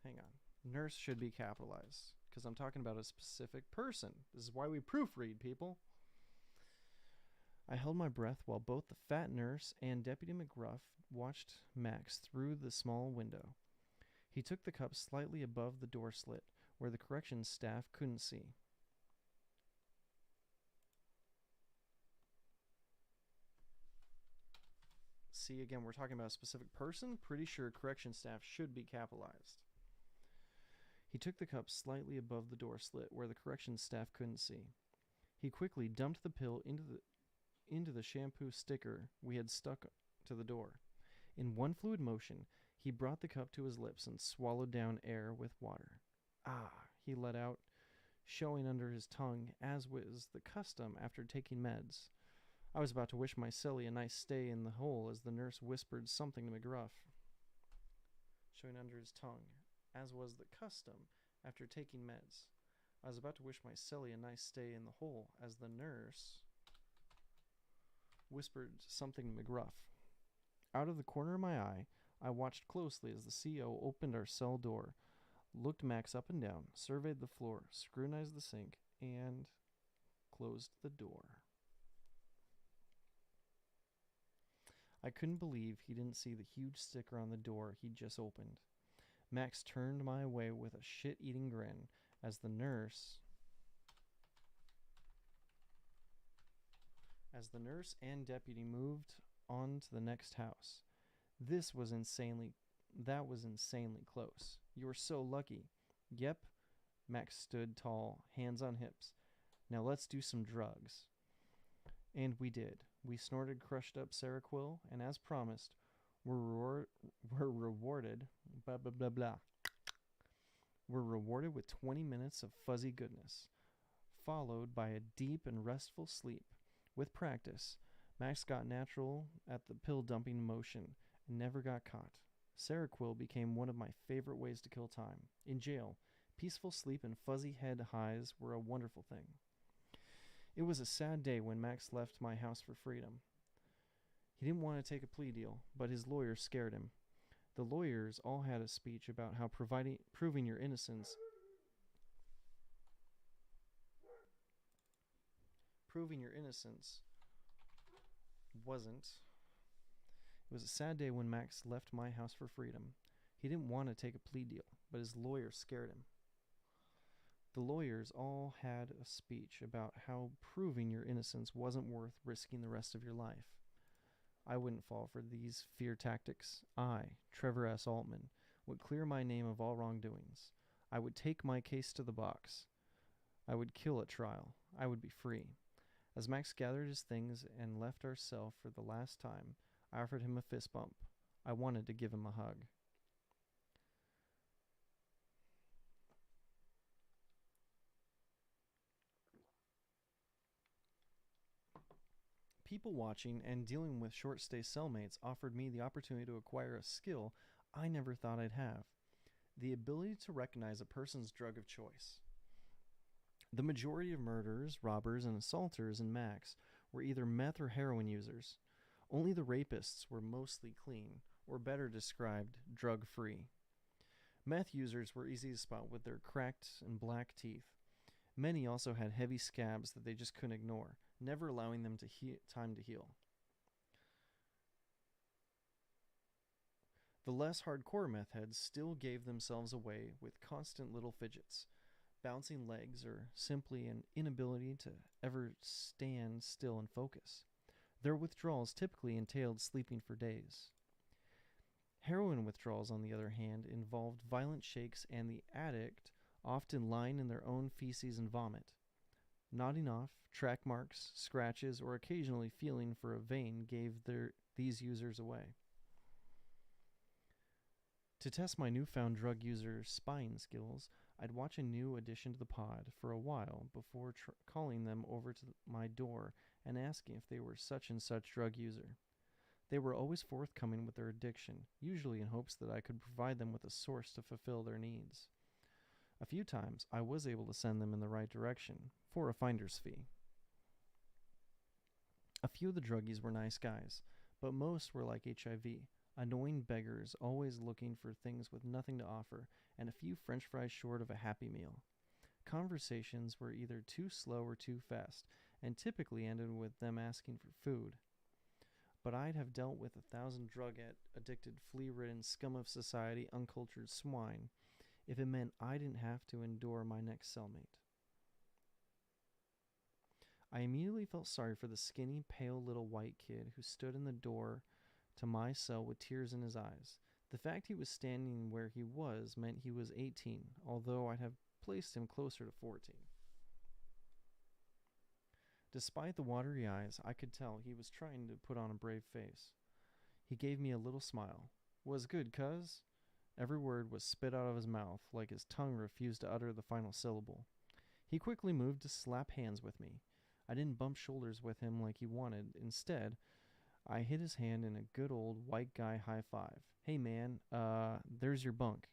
Hang on. Nurse should be capitalized, because I'm talking about a specific person. This is why we proofread, people. I held my breath while both the fat nurse and Deputy McGruff watched Max through the small window. He took the cup slightly above the door slit, where the corrections staff couldn't see. See, again, we're talking about a specific person. Pretty sure correction staff should be capitalized. He took the cup slightly above the door slit, where the correction staff couldn't see. He quickly dumped the pill into the shampoo sticker we had stuck to the door. In one fluid motion, he brought the cup to his lips and swallowed down air with water. Ah, he let out, showing under his tongue, as was the custom after taking meds. I was about to wish my cellie a nice stay in the hole as the nurse whispered something to McGruff. Showing under his tongue, as was the custom after taking meds. I was about to wish my cellie a nice stay in the hole as the nurse whispered something to McGruff. Out of the corner of my eye, I watched closely as the CO opened our cell door, looked Max up and down, surveyed the floor, scrutinized the sink, and closed the door. I couldn't believe he didn't see the huge sticker on the door he'd just opened. Max turned my way with a shit-eating grin as the nurse and deputy moved on to the next house. That was insanely close. You were so lucky. Yep. Max stood tall, hands on hips. Now let's do some drugs. And we did. We snorted crushed up Seroquel, and as promised, were, were rewarded. Blah, blah, blah, blah. Were rewarded with 20 minutes of fuzzy goodness, followed by a deep and restful sleep. With practice, Max got natural at the pill dumping motion and never got caught. Seroquel became one of my favorite ways to kill time. In jail, peaceful sleep and fuzzy head highs were a wonderful thing. It was a sad day when Max left my house for freedom. He didn't want to take a plea deal, but his lawyers scared him. The lawyers all had a speech about how proving your innocence wasn't. It was a sad day when Max left my house for freedom. He didn't want to take a plea deal, but his lawyers scared him. The lawyers all had a speech about how proving your innocence wasn't worth risking the rest of your life. I wouldn't fall for these fear tactics. I, Trevor S. Altman, would clear my name of all wrongdoings. I would take my case to the box. I would kill at trial. I would be free. As Max gathered his things and left our cell for the last time, I offered him a fist bump. I wanted to give him a hug. People watching and dealing with short-stay cellmates offered me the opportunity to acquire a skill I never thought I'd have: the ability to recognize a person's drug of choice. The majority of murderers, robbers, and assaulters in Max were either meth or heroin users. Only the rapists were mostly clean, or better described, drug-free. Meth users were easy to spot with their cracked and black teeth. Many also had heavy scabs that they just couldn't ignore, never allowing them time to heal. The less hardcore meth heads still gave themselves away with constant little fidgets, bouncing legs, or simply an inability to ever stand still and focus. Their withdrawals typically entailed sleeping for days. Heroin withdrawals, on the other hand, involved violent shakes and the addict often lying in their own feces and vomit. Nodding off, track marks, scratches, or occasionally feeling for a vein gave these users away. To test my newfound drug user spying skills, I'd watch a new addition to the pod for a while before calling them over to my door and asking if they were such and such drug user. They were always forthcoming with their addiction, usually in hopes that I could provide them with a source to fulfill their needs. A few times, I was able to send them in the right direction, for a finder's fee. A few of the druggies were nice guys, but most were like HIV, annoying beggars always looking for things with nothing to offer, and a few french fries short of a Happy Meal. Conversations were either too slow or too fast, and typically ended with them asking for food. But I'd have dealt with 1,000 drug-addicted, flea-ridden scum of society, uncultured swine, if it meant I didn't have to endure my next cellmate. I immediately felt sorry for the skinny, pale little white kid who stood in the door to my cell with tears in his eyes. The fact he was standing where he was meant he was 18, although I'd have placed him closer to 14. Despite the watery eyes, I could tell he was trying to put on a brave face. He gave me a little smile. "Was good, cuz?" Every word was spit out of his mouth, like his tongue refused to utter the final syllable. He quickly moved to slap hands with me. I didn't bump shoulders with him like he wanted. Instead, I hit his hand in a good old white guy high five. "Hey man, there's your bunk."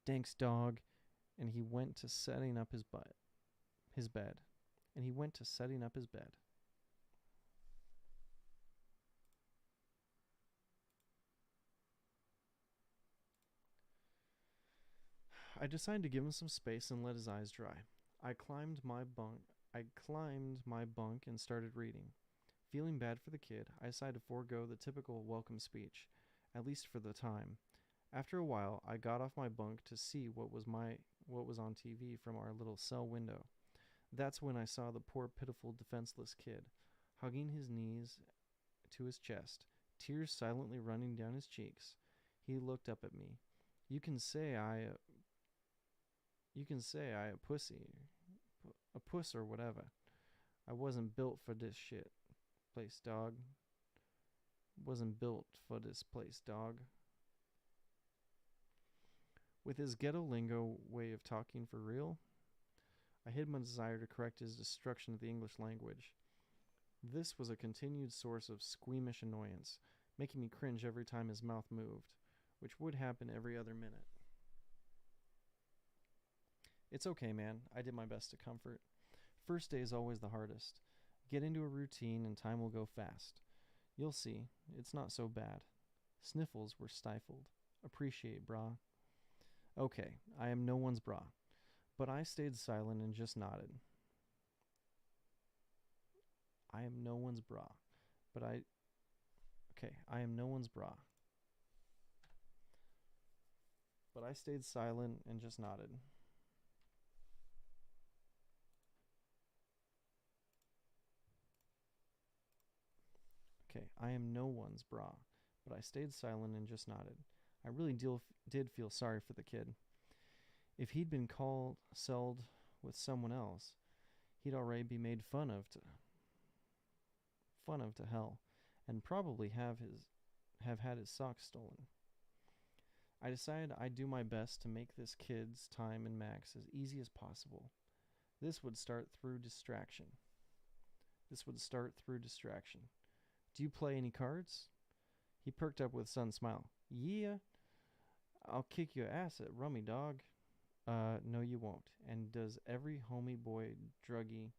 "Thanks, dog." And he went to setting up his bed. I decided to give him some space and let his eyes dry. I climbed my bunk and started reading. Feeling bad for the kid, I decided to forego the typical welcome speech, at least for the time. After a while, I got off my bunk to see what was on TV from our little cell window. That's when I saw the poor, pitiful, defenseless kid, hugging his knees to his chest, tears silently running down his cheeks. He looked up at me. You can say I a pussy, a puss or whatever. I wasn't built for this shit. place, dog. Wasn't built for this place, dog. With his ghetto lingo way of talking for real, I hid my desire to correct his destruction of the English language. This was a continued source of squeamish annoyance, making me cringe every time his mouth moved, which would happen every other minute. It's okay, man. I did my best to comfort. First day is always the hardest. Get into a routine and time will go fast. You'll see, it's not so bad. Sniffles were stifled. Appreciate, brah. Okay, I am no one's brah, but I stayed silent and just nodded. I am no one's brah, but I am no one's brah. But I stayed silent and just nodded. Okay, I am no one's brah, but I stayed silent and just nodded. I really did feel sorry for the kid. If he'd been celled with someone else, he'd already be made fun of to hell, and probably have had his socks stolen. I decided I'd do my best to make this kid's time in Max as easy as possible. This would start through distraction. Do you play any cards? He perked up with a sudden smile. Yeah, I'll kick your ass at rummy, dog. No you won't. And does every homeboy druggie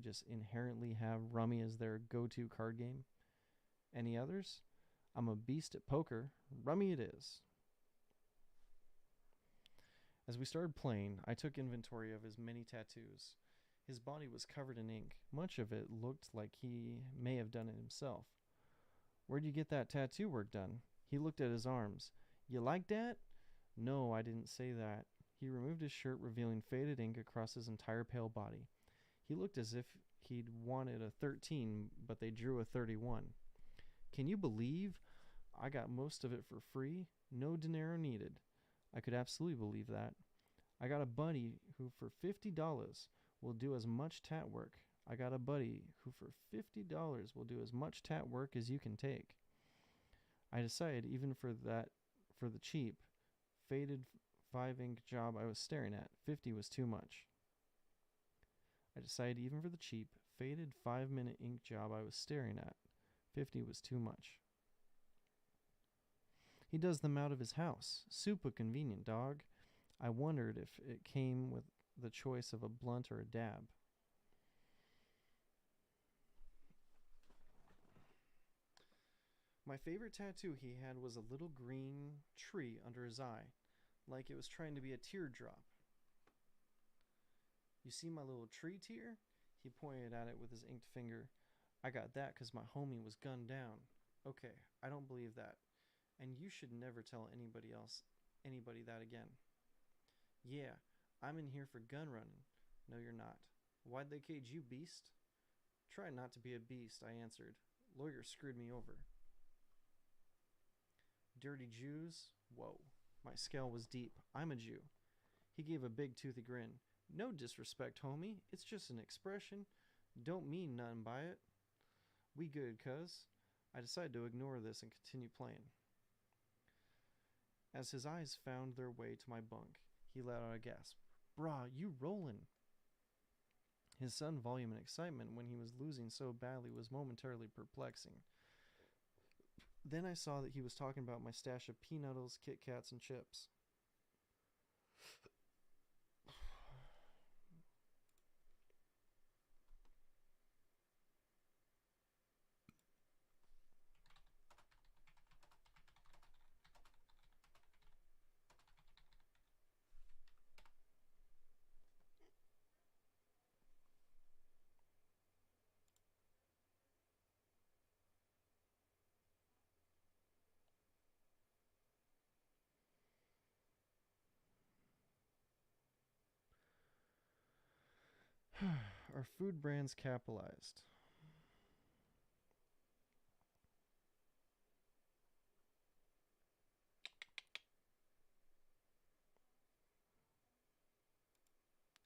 just inherently have rummy as their go-to card game? Any others? I'm a beast at poker. Rummy it is. As we started playing, I took inventory of his many tattoos. His body was covered in ink. Much of it looked like he may have done it himself. Where'd you get that tattoo work done? He looked at his arms. You like that? No, I didn't say that. He removed his shirt, revealing faded ink across his entire pale body. He looked as if he'd wanted a 13, but they drew a 31. Can you believe I got most of it for free? No dinero needed. I could absolutely believe that. I got a buddy who for $50 will do as much tat work. I got a buddy who for $50 will do as much tat work as you can take. I decided even for the cheap, faded 5-ink job I was staring at, 50 was too much. I decided even for the cheap, faded 5-minute ink job I was staring at, 50 was too much. He does them out of his house. Super convenient, dog. I wondered if it came with the choice of a blunt or a dab. My favorite tattoo he had was a little green tree under his eye, like it was trying to be a teardrop. You see my little tree tear? He pointed at it with his inked finger. I got that 'cause my homie was gunned down. Okay, I don't believe that. And you should never tell anybody that again. Yeah, I'm in here for gun running. No, you're not. Why'd they cage you, beast? Try not to be a beast, I answered. Lawyer screwed me over. Dirty Jews? Whoa. My scale was deep. I'm a Jew. He gave a big toothy grin. No disrespect, homie. It's just an expression. Don't mean nothing by it. We good, cuz. I decided to ignore this and continue playing. As his eyes found their way to my bunk, he let out a gasp. Brah, you rollin'. His sudden volume and excitement when he was losing so badly was momentarily perplexing. Then I saw that he was talking about my stash of peanuttles, Kit Kats, and chips. Are food brands capitalized?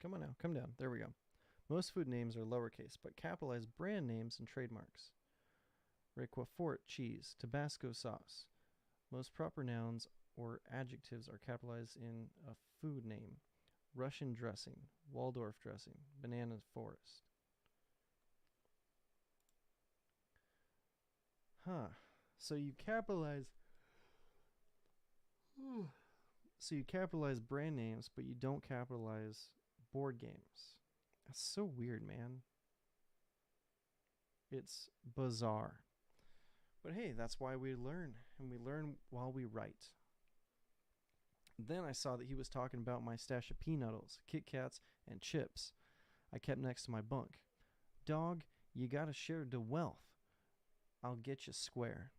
Come on now, come down. There we go. Most food names are lowercase, but capitalize brand names and trademarks. Roquefort cheese, Tabasco sauce. Most proper nouns or adjectives are capitalized in a food name. Russian dressing, Waldorf dressing, banana forest. Huh. So you capitalize So you capitalize brand names, but you don't capitalize board games. That's so weird, man. It's bizarre. But hey, that's why we learn, and we learn while we write. Then I saw that he was talking about my stash of peanuttles, Kit Kats, and chips I kept next to my bunk. Dog, you gotta share the wealth. I'll get you square.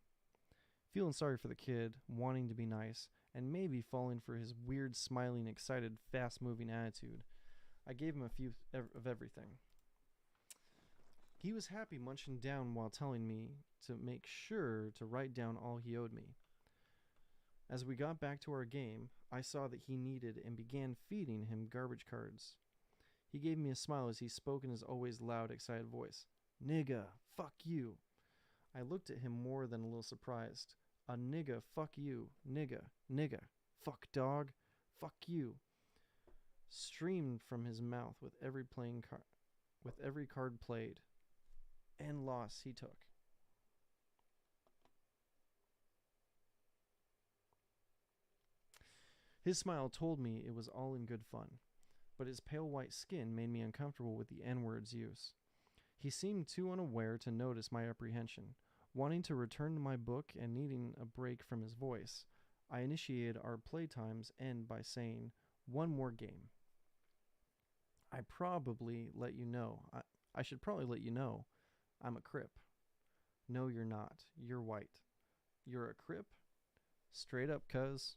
Feeling sorry for the kid, wanting to be nice, and maybe falling for his weird, smiling, excited, fast-moving attitude, I gave him a few of everything. He was happy munching down while telling me to make sure to write down all he owed me. As we got back to our game, I saw that he needed and began feeding him garbage cards. He gave me a smile as he spoke in his always loud, excited voice. Nigga, fuck you. I looked at him more than a little surprised. A nigga, fuck you, nigga, fuck dog, fuck you, streamed from his mouth with every card played and loss he took. His smile told me it was all in good fun, but his pale white skin made me uncomfortable with the N-word's use. He seemed too unaware to notice my apprehension. Wanting to return to my book and needing a break from his voice, I initiated our playtime's end by saying, one more game. I should probably let you know, I'm a Crip. No, you're not. You're white. You're a Crip? Straight up, cuz.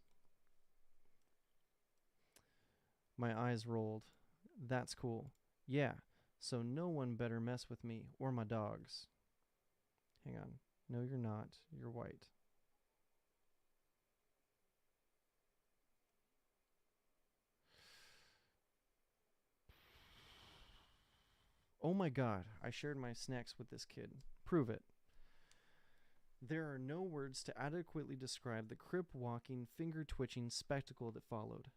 My eyes rolled. That's cool. Yeah, so no one better mess with me or my dogs. Hang on. No, you're not. You're white. Oh my god, I shared my snacks with this kid. Prove it. There are no words to adequately describe the crip-walking, finger-twitching spectacle that followed.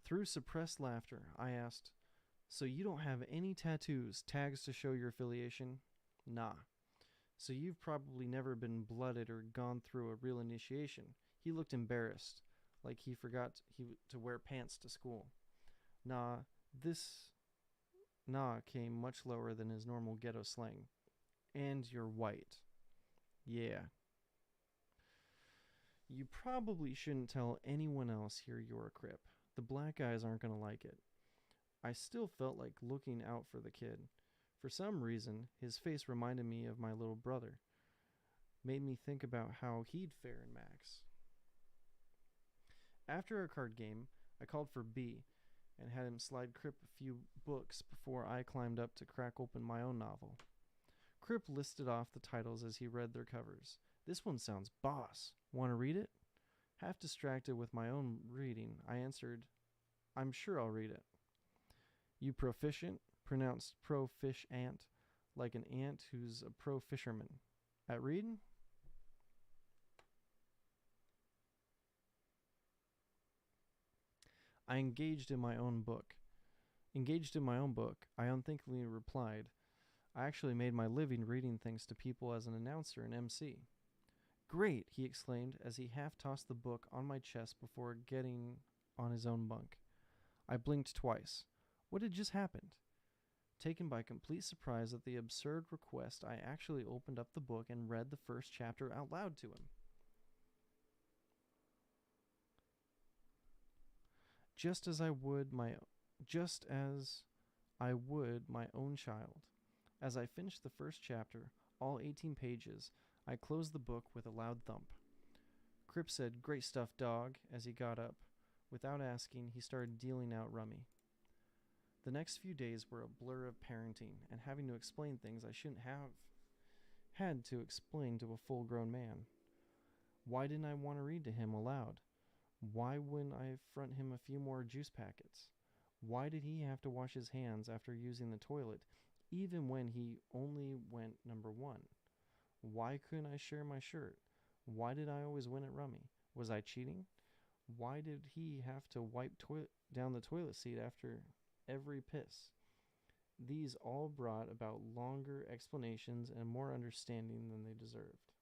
Through suppressed laughter, I asked, so you don't have any tattoos, tags to show your affiliation? Nah. So you've probably never been blooded or gone through a real initiation. He looked embarrassed, like he forgot to wear pants to school. Nah, this nah came much lower than his normal ghetto slang. And you're white. Yeah. You probably shouldn't tell anyone else here you're a Crip. The black guys aren't going to like it. I still felt like looking out for the kid. For some reason, his face reminded me of my little brother. Made me think about how he'd fare in Max. After our card game, I called for B and had him slide Crip a few books before I climbed up to crack open my own novel. Crip listed off the titles as he read their covers. This one sounds boss. Want to read it? Half distracted with my own reading, I answered, I'm sure I'll read it. You proficient? Pronounced pro-fish-ant, like an ant who's a pro-fisherman. At reading? I engaged in my own book, I unthinkingly replied, I actually made my living reading things to people as an announcer and MC. Great, he exclaimed as he half-tossed the book on my chest before getting on his own bunk. I blinked twice. What had just happened? Taken by complete surprise at the absurd request, I actually opened up the book and read the first chapter out loud to him. Just as I would my own child. As I finished the first chapter, all 18 pages, I closed the book with a loud thump. Crip said, "Great stuff, dog," as he got up. Without asking, he started dealing out rummy. The next few days were a blur of parenting and having to explain things I shouldn't have had to explain to a full-grown man. Why didn't I want to read to him aloud? Why wouldn't I front him a few more juice packets? Why did he have to wash his hands after using the toilet, even when he only went number one? Why couldn't I share my shirt? Why did I always win at rummy? Was I cheating? Why did he have to wipe down the toilet seat after every piss? These all brought about longer explanations and more understanding than they deserved.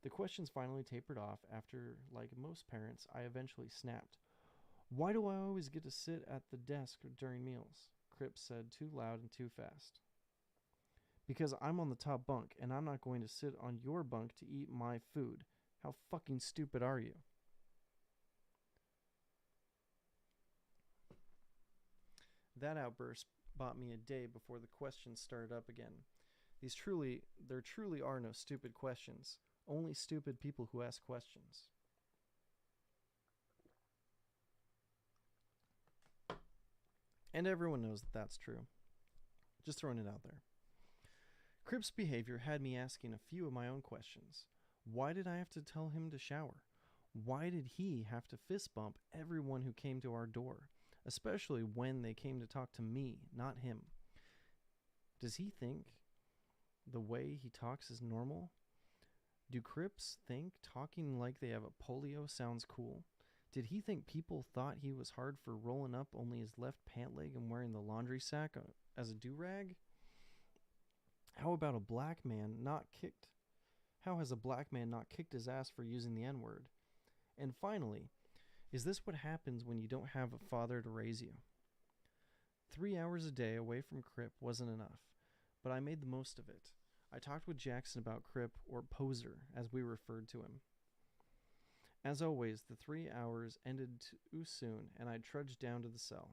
The questions finally tapered off after, like most parents, I eventually snapped. Why do I always get to sit at the desk during meals? Cripps said too loud and too fast. Because I'm on the top bunk, and I'm not going to sit on your bunk to eat my food. How fucking stupid are you? That outburst bought me a day before the questions started up again. There truly are no stupid questions, only stupid people who ask questions. And everyone knows that that's true. Just throwing it out there. Cripps' behavior had me asking a few of my own questions. Why did I have to tell him to shower? Why did he have to fist bump everyone who came to our door, especially when they came to talk to me, not him? Does he think the way he talks is normal? Do Cripps think talking like they have a polio sounds cool? Did he think people thought he was hard for rolling up only his left pant leg and wearing the laundry sack as a do-rag? How has a black man not kicked his ass for using the N-word? And finally, is this what happens when you don't have a father to raise you? 3 hours a day away from Crip wasn't enough, but I made the most of it. I talked with Jackson about Crip, or Poser, as we referred to him. As always, the 3 hours ended too soon, and I trudged down to the cell.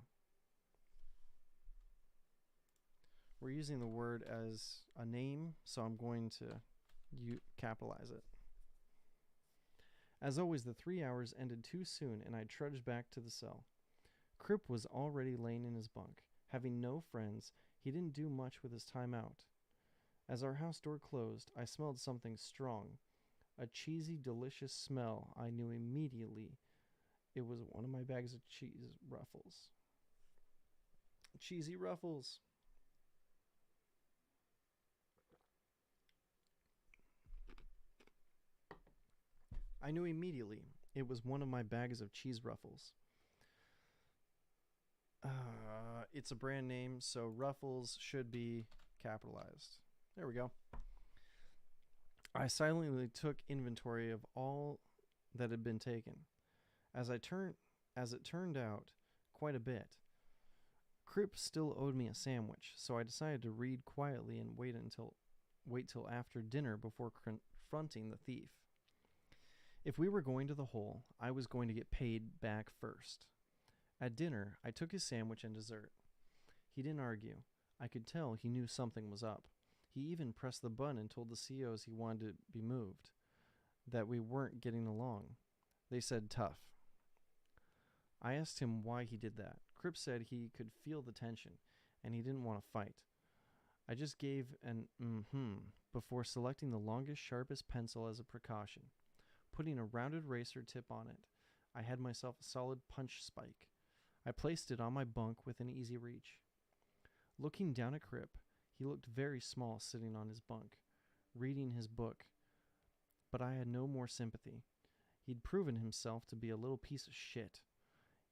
We're using the word as a name, so I'm going to capitalize it. As always, the 3 hours ended too soon, and I trudged back to the cell. Crip was already laying in his bunk. Having no friends, he didn't do much with his time out. As our house door closed, I smelled something strong. A cheesy, delicious smell. I knew immediately it was one of my bags of cheese ruffles. Cheesy ruffles. I knew immediately it was one of my bags of cheese ruffles. It's a brand name, so Ruffles should be capitalized. There we go. I silently took inventory of all that had been taken. As it turned out, quite a bit. Crip still owed me a sandwich, so I decided to read quietly and wait till after dinner before confronting the thief. If we were going to the hole, I was going to get paid back first. At dinner, I took his sandwich and dessert. He didn't argue. I could tell he knew something was up. He even pressed the button and told the COs he wanted to be moved, that we weren't getting along. They said tough. I asked him why he did that. Crip said he could feel the tension, and he didn't want to fight. I just gave an before selecting the longest, sharpest pencil as a precaution. Putting a rounded razor tip on it, I had myself a solid punch spike. I placed it on my bunk within easy reach. Looking down at Crip, he looked very small sitting on his bunk, reading his book. But I had no more sympathy. He'd proven himself to be a little piece of shit.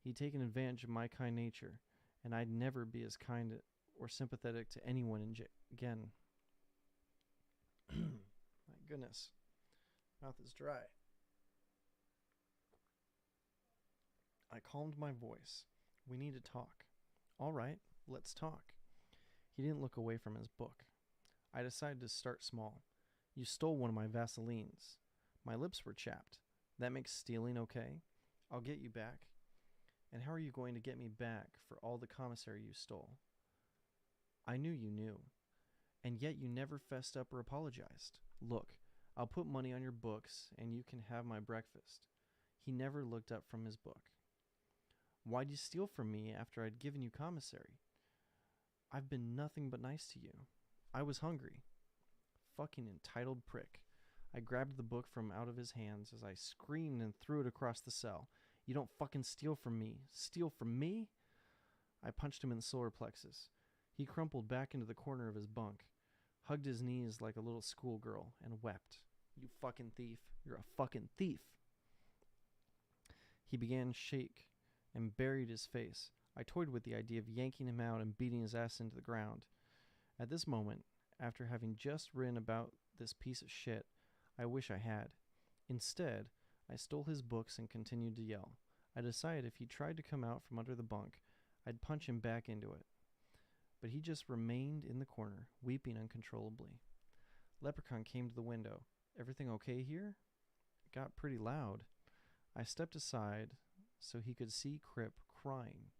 He'd taken advantage of my kind nature, and I'd never be as kind or sympathetic to anyone again. My goodness. Mouth is dry. I calmed my voice. We need to talk. All right, let's talk. He didn't look away from his book. I decided to start small. You stole one of my Vaselines. My lips were chapped. That makes stealing okay? I'll get you back. And how are you going to get me back for all the commissary you stole? I knew you knew. And yet you never fessed up or apologized. Look, I'll put money on your books and you can have my breakfast. He never looked up from his book. Why'd you steal from me after I'd given you commissary? I've been nothing but nice to you. I was hungry. Fucking entitled prick. I grabbed the book from out of his hands as I screamed and threw it across the cell. You don't fucking steal from me. Steal from me? I punched him in the solar plexus. He crumpled back into the corner of his bunk, hugged his knees like a little schoolgirl, and wept. You fucking thief. You're a fucking thief. He began to shake and buried his face. I toyed with the idea of yanking him out and beating his ass into the ground. At this moment, after having just written about this piece of shit, I wish I had. Instead, I stole his books and continued to yell. I decided if he tried to come out from under the bunk, I'd punch him back into it. But he just remained in the corner, weeping uncontrollably. Leprechaun came to the window. Everything okay here? It got pretty loud. I stepped aside so he could see Crip crying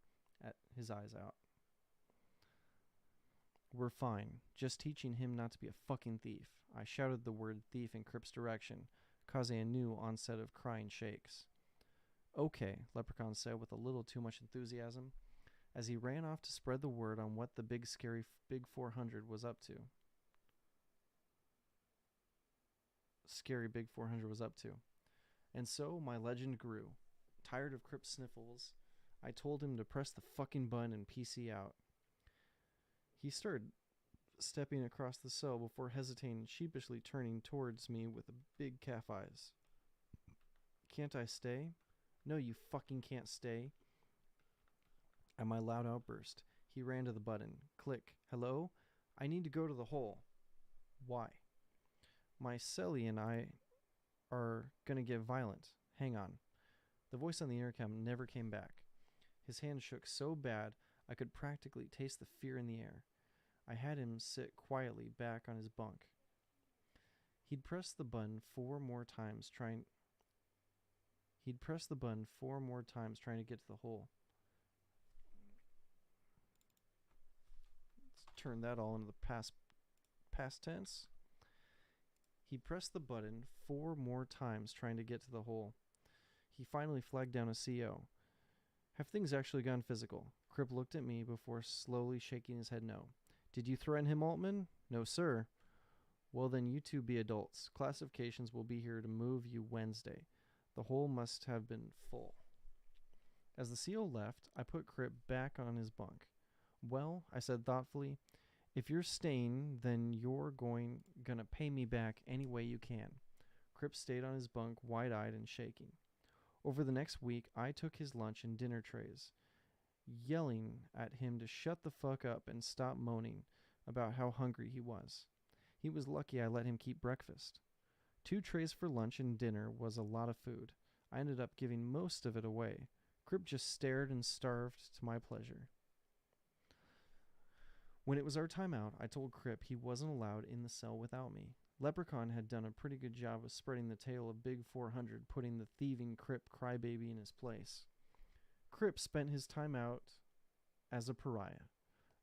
at his eyes out. We're fine, just teaching him not to be a fucking thief. I shouted the word thief in Crip's direction, causing a new onset of crying shakes. Okay, Leprechaun said with a little too much enthusiasm, as he ran off to spread the word on what the big scary Big 400 was up to. Scary Big 400 was up to. And so my legend grew. Tired of Crip's sniffles, I told him to press the fucking button and PC out. He started stepping across the cell before hesitating, sheepishly turning towards me with big calf eyes. Can't I stay? No, you fucking can't stay. At my loud outburst, he ran to the button. Click. Hello? I need to go to the hole. Why? My cellie and I are gonna get violent. Hang on. The voice on the intercom never came back. His hand shook so bad I could practically taste the fear in the air. I had him sit quietly back on his bunk. He'd pressed the button 4 more times trying to get to the hole. Let's turn that all into the past tense. He pressed the button 4 more times trying to get to the hole. He finally flagged down a CO. Have things actually gone physical? Crip looked at me before slowly shaking his head no. Did you threaten him, Altman? No, sir. Well, then you two be adults. Classifications will be here to move you Wednesday. The hole must have been full. As the CO left, I put Crip back on his bunk. Well, I said thoughtfully, if you're staying, then you're gonna pay me back any way you can. Crip stayed on his bunk, wide-eyed and shaking. Over the next week, I took his lunch and dinner trays, yelling at him to shut the fuck up and stop moaning about how hungry he was. He was lucky I let him keep breakfast. 2 trays for lunch and dinner was a lot of food. I ended up giving most of it away. Crip just stared and starved to my pleasure. When it was our time out, I told Crip he wasn't allowed in the cell without me. Leprechaun had done a pretty good job of spreading the tale of Big 400, putting the thieving Crip crybaby in his place. Crip spent his time out as a pariah.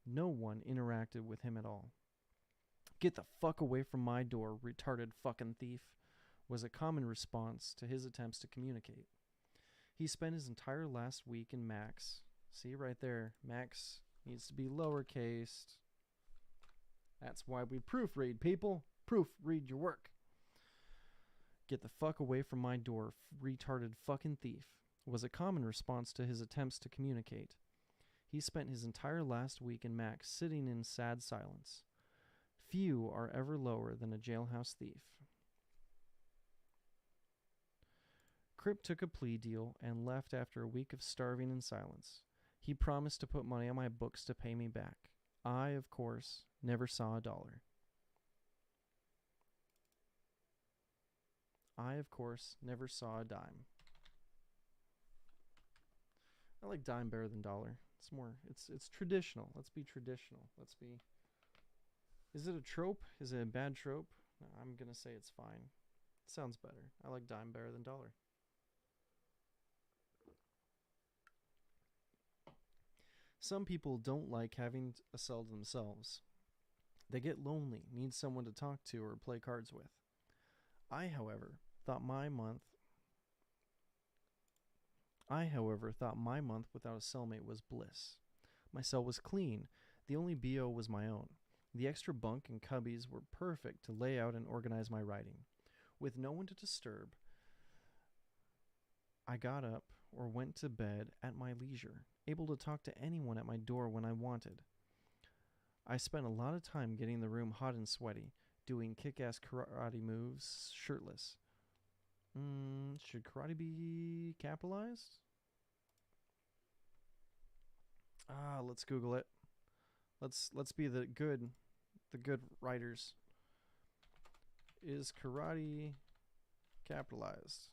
No one interacted with him at all. Get the fuck away from my door, retarded fucking thief, was a common response to his attempts to communicate. He spent his entire last week in Max. See right there, Max needs to be lowercased. That's why we proofread, people. Proofread your work. Get the fuck away from my door, retarded fucking thief, was a common response to his attempts to communicate. He spent his entire last week in Max sitting in sad silence. Few are ever lower than a jailhouse thief. Crip took a plea deal and left after a week of starving in silence. He promised to put money on my books to pay me back. I, of course, never saw a dollar. I, of course, never saw a dime. I like dime better than dollar. It's traditional. Let's be traditional. Is it a trope? Is it a bad trope? No, I'm going to say it's fine. It sounds better. I like dime better than dollar. Some people don't like having a cell to themselves. They get lonely, need someone to talk to or play cards with. I, however, thought my month without a cellmate was bliss. My cell was clean. The only BO was my own. The extra bunk and cubbies were perfect to lay out and organize my writing. With no one to disturb, I got up or went to bed at my leisure, able to talk to anyone at my door when I wanted. I spent a lot of time getting the room hot and sweaty, doing kick-ass karate moves shirtless. Should karate be capitalized? Let's Google it. Let's be the good writers. Is karate capitalized?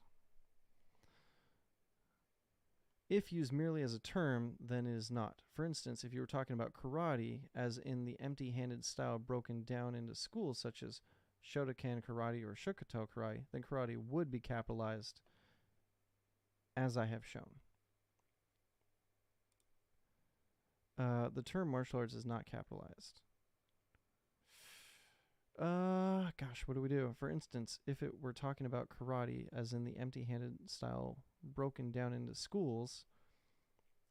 If used merely as a term, then it is not. For instance, if you were talking about karate, as in the empty-handed style broken down into schools such as Shotokan karate or Shukato karate, then karate would be capitalized, as I have shown. The term martial arts is not capitalized. Gosh, what do we do? For instance, if it were talking about karate, as in the empty-handed style broken down into schools,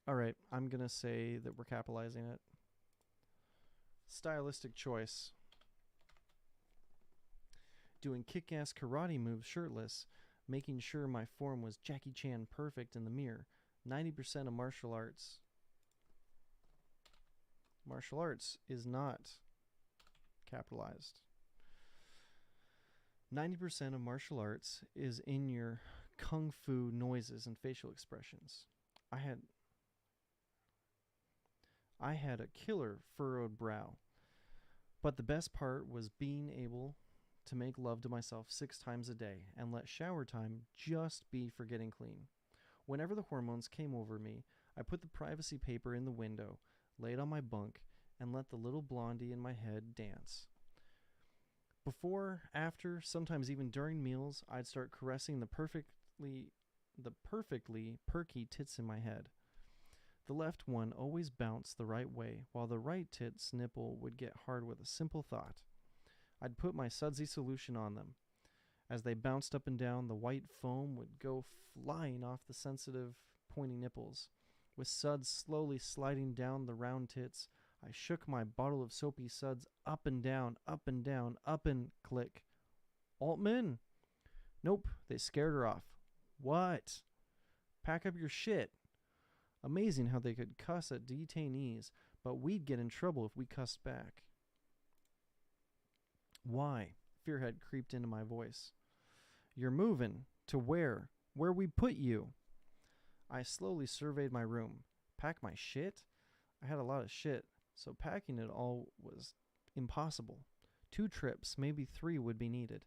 all right, I'm going to say that we're capitalizing it. Stylistic choice. Doing kick-ass karate moves shirtless, making sure my form was Jackie Chan perfect in the mirror. 90% of martial arts is not capitalized. 90% of martial arts is in your kung fu noises and facial expressions. I had a killer furrowed brow, but the best part was being able to make love to myself 6 times a day and let shower time just be for getting clean. Whenever the hormones came over me, I put the privacy paper in the window, laid on my bunk, and let the little blondie in my head dance. Before, after, sometimes even during meals, I'd start caressing the perfectly perky tits in my head. The left one always bounced the right way, while the right tit's nipple would get hard with a simple thought. I'd put my sudsy solution on them. As they bounced up and down, the white foam would go flying off the sensitive, pointy nipples. With suds slowly sliding down the round tits, I shook my bottle of soapy suds up and down, up and down, up and click. Altman? Nope, they scared her off. What? Pack up your shit. Amazing how they could cuss at detainees, but we'd get in trouble if we cussed back. Why? Fear had creeped into my voice. You're moving. To where? Where we put you? I slowly surveyed my room. Pack my shit? I had a lot of shit, so packing it all was impossible. 2 trips, maybe 3 would be needed.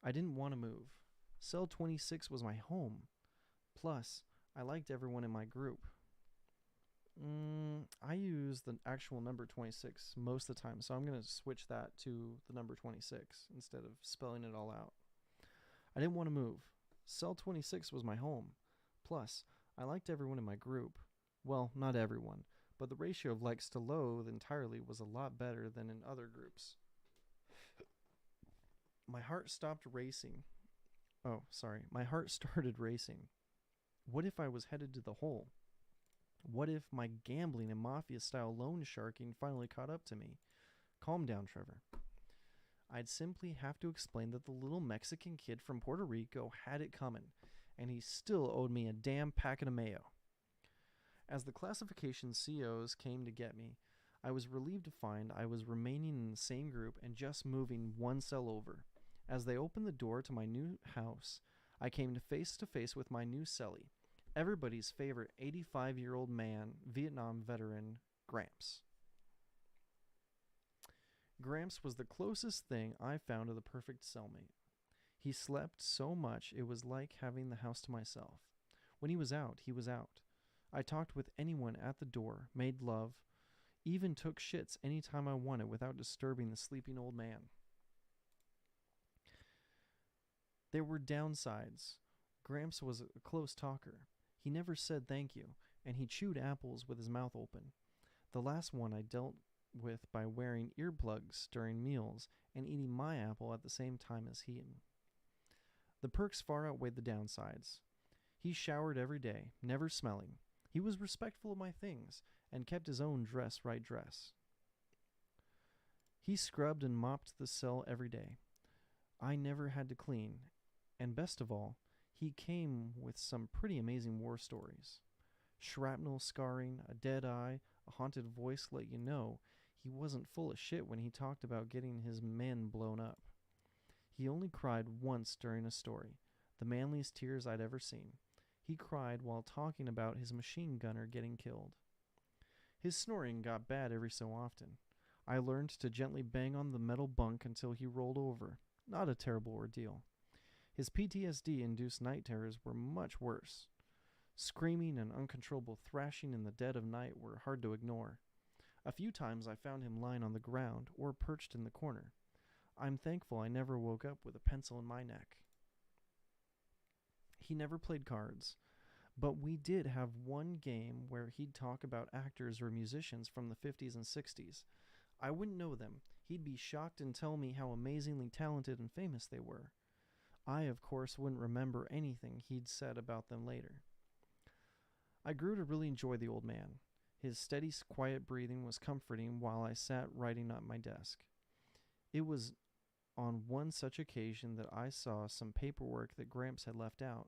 I didn't want to move. Cell 26 was my home. Plus, I liked everyone in my group. I use the actual number 26 most of the time, so I'm going to switch that to the number 26 instead of spelling it all out. I didn't want to move. Cell 26 was my home. Plus, I liked everyone in my group. Well, not everyone, but the ratio of likes to loathe entirely was a lot better than in other groups. My heart stopped racing. My heart started racing. What if I was headed to the hole? What if my gambling and mafia-style loan sharking finally caught up to me? Calm down, Trevor. I'd simply have to explain that the little Mexican kid from Puerto Rico had it coming, and he still owed me a damn packet of mayo. As the classification COs came to get me, I was relieved to find I was remaining in the same group and just moving 1 cell over. As they opened the door to my new house, I came to face with my new cellie, everybody's favorite 85-year-old man, Vietnam veteran, Gramps. Gramps was the closest thing I found to the perfect cellmate. He slept so much it was like having the house to myself. When he was out, he was out. I talked with anyone at the door, made love, even took shits any time I wanted without disturbing the sleeping old man. There were downsides. Gramps was a close talker. He never said thank you, and he chewed apples with his mouth open. The last one I dealt with by wearing earplugs during meals and eating my apple at the same time as he. The perks far outweighed the downsides. He showered every day, never smelling. He was respectful of my things and kept his own right dress. He scrubbed and mopped the cell every day. I never had to clean, and best of all, He came with some pretty amazing war stories. Shrapnel scarring, a dead eye, a haunted voice let you know he wasn't full of shit when he talked about getting his men blown up. He only cried once during a story, the manliest tears I'd ever seen. He cried while talking about his machine gunner getting killed. His snoring got bad every so often. I learned to gently bang on the metal bunk until he rolled over. Not a terrible ordeal. His PTSD-induced night terrors were much worse. Screaming and uncontrollable thrashing in the dead of night were hard to ignore. A few times I found him lying on the ground or perched in the corner. I'm thankful I never woke up with a pencil in my neck. He never played cards, but we did have one game where he'd talk about actors or musicians from the 50s and 60s. I wouldn't know them. He'd be shocked and tell me how amazingly talented and famous they were. I, of course, wouldn't remember anything he'd said about them later. I grew to really enjoy the old man. His steady, quiet breathing was comforting while I sat writing at my desk. It was on one such occasion that I saw some paperwork that Gramps had left out.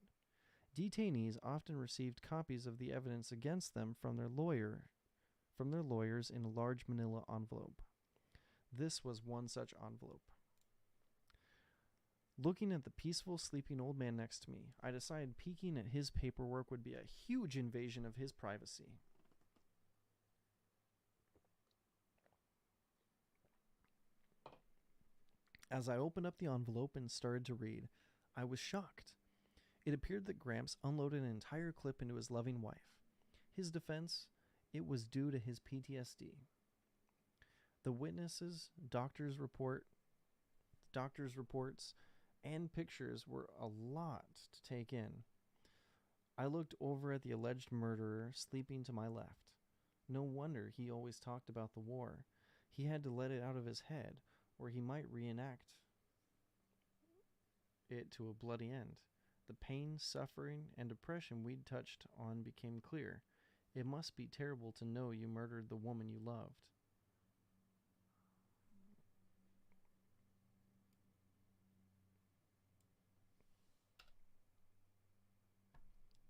Detainees often received copies of the evidence against them from their lawyers in a large manila envelope. This was one such envelope. Looking at the peaceful, sleeping old man next to me, I decided peeking at his paperwork would be a huge invasion of his privacy. As I opened up the envelope and started to read, I was shocked. It appeared that Gramps unloaded an entire clip into his loving wife. His defense, it was due to his PTSD. The witnesses, doctors' reports, and pictures were a lot to take in. I looked over at the alleged murderer sleeping to my left. No wonder he always talked about the war. He had to let it out of his head, or he might reenact it to a bloody end. The pain, suffering, and depression we'd touched on became clear. It must be terrible to know you murdered the woman you loved.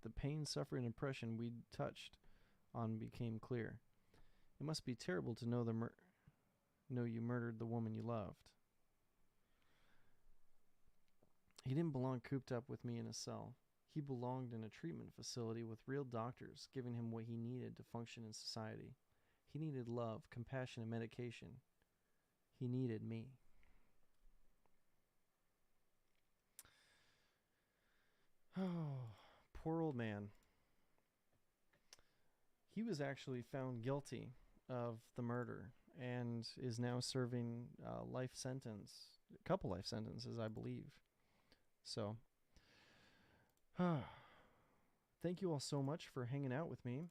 The pain, suffering, and depression we'd touched on became clear. It must be terrible to know you murdered the woman you loved. He didn't belong cooped up with me in a cell. He belonged in a treatment facility with real doctors giving him what he needed to function in society. He needed love, compassion, and medication. He needed me. Oh, poor old man. He was actually found guilty of the murder and is now serving a couple life sentences, I believe. So, thank you all so much for hanging out with me.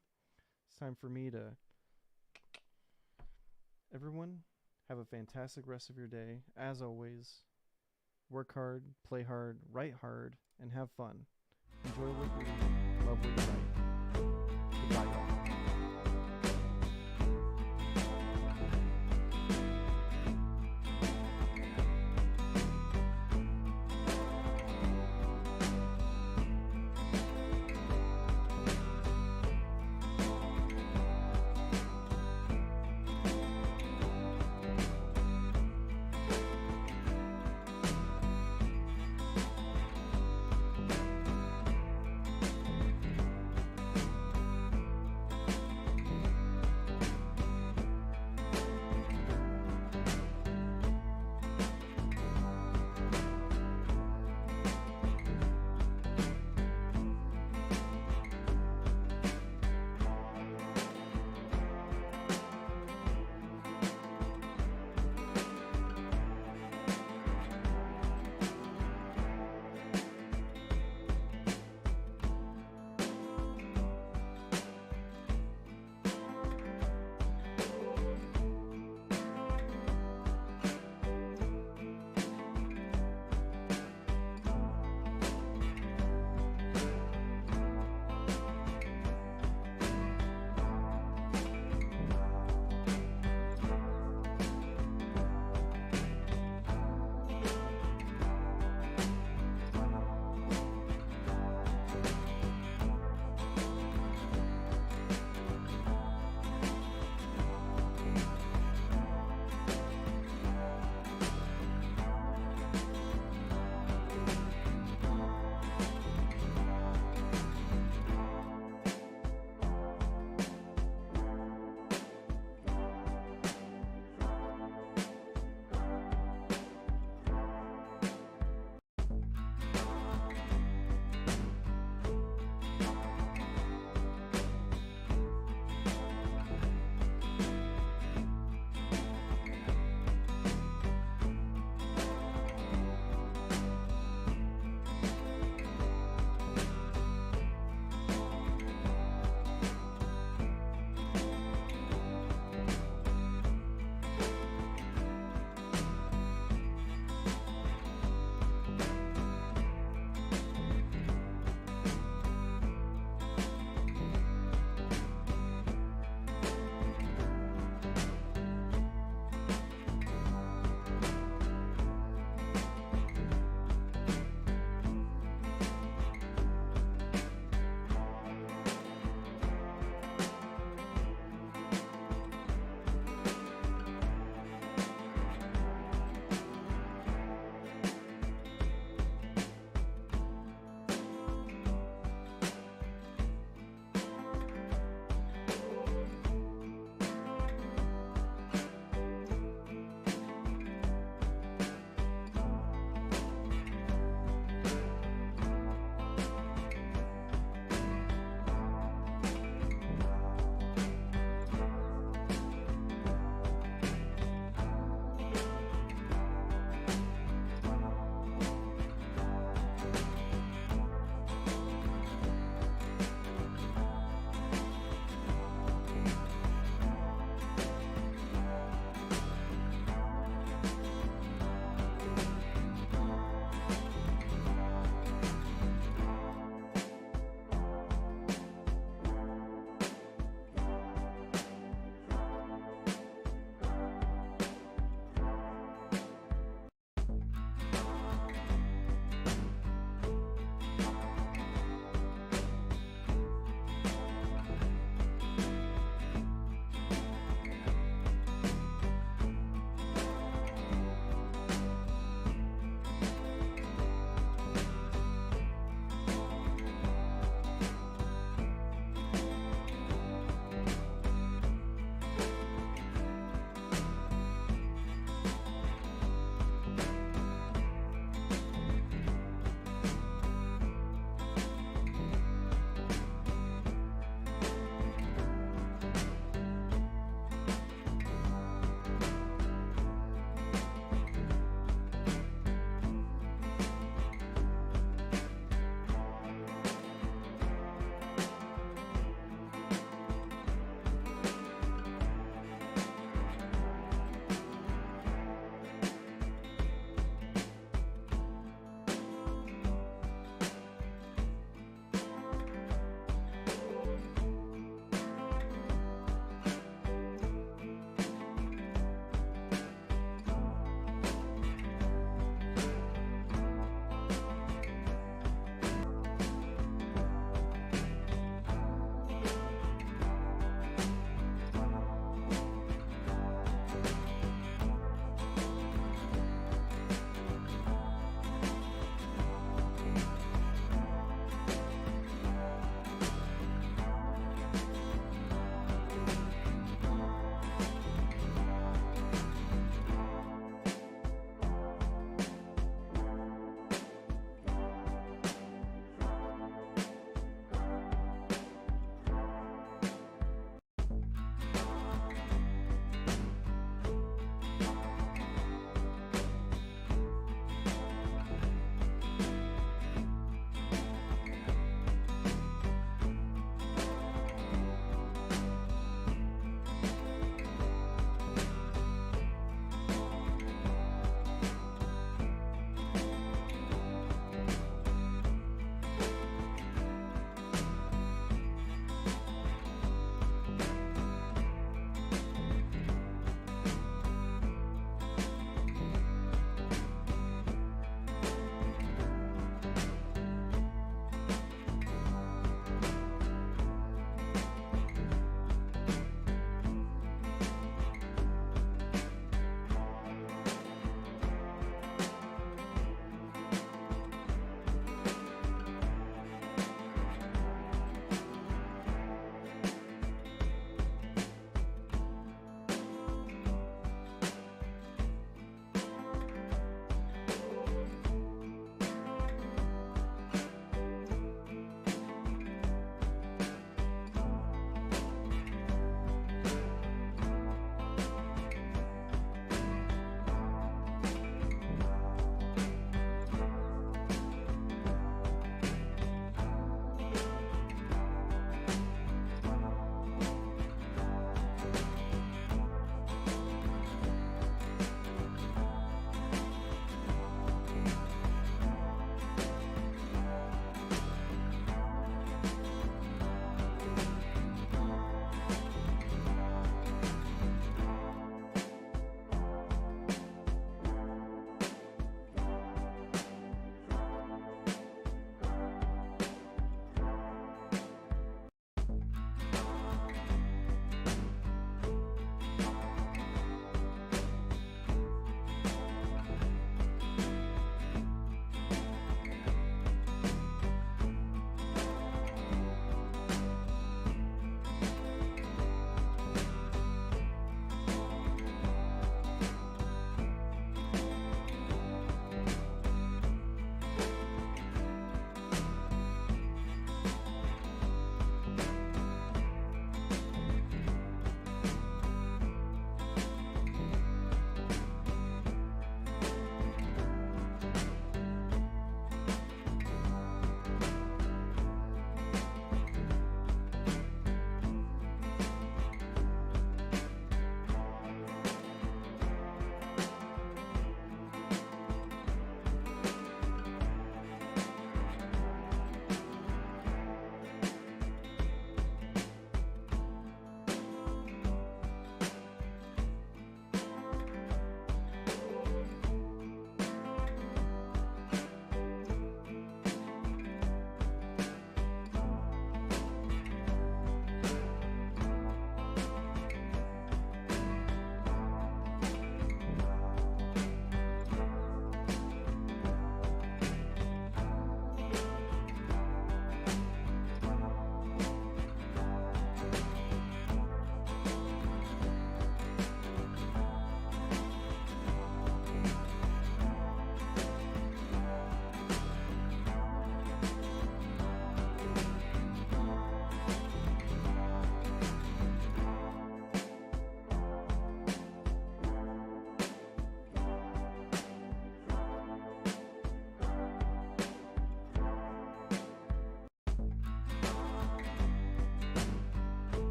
It's time for me to... Everyone, have a fantastic rest of your day. As always, work hard, play hard, write hard, and have fun. Enjoy what you do. Love what you write.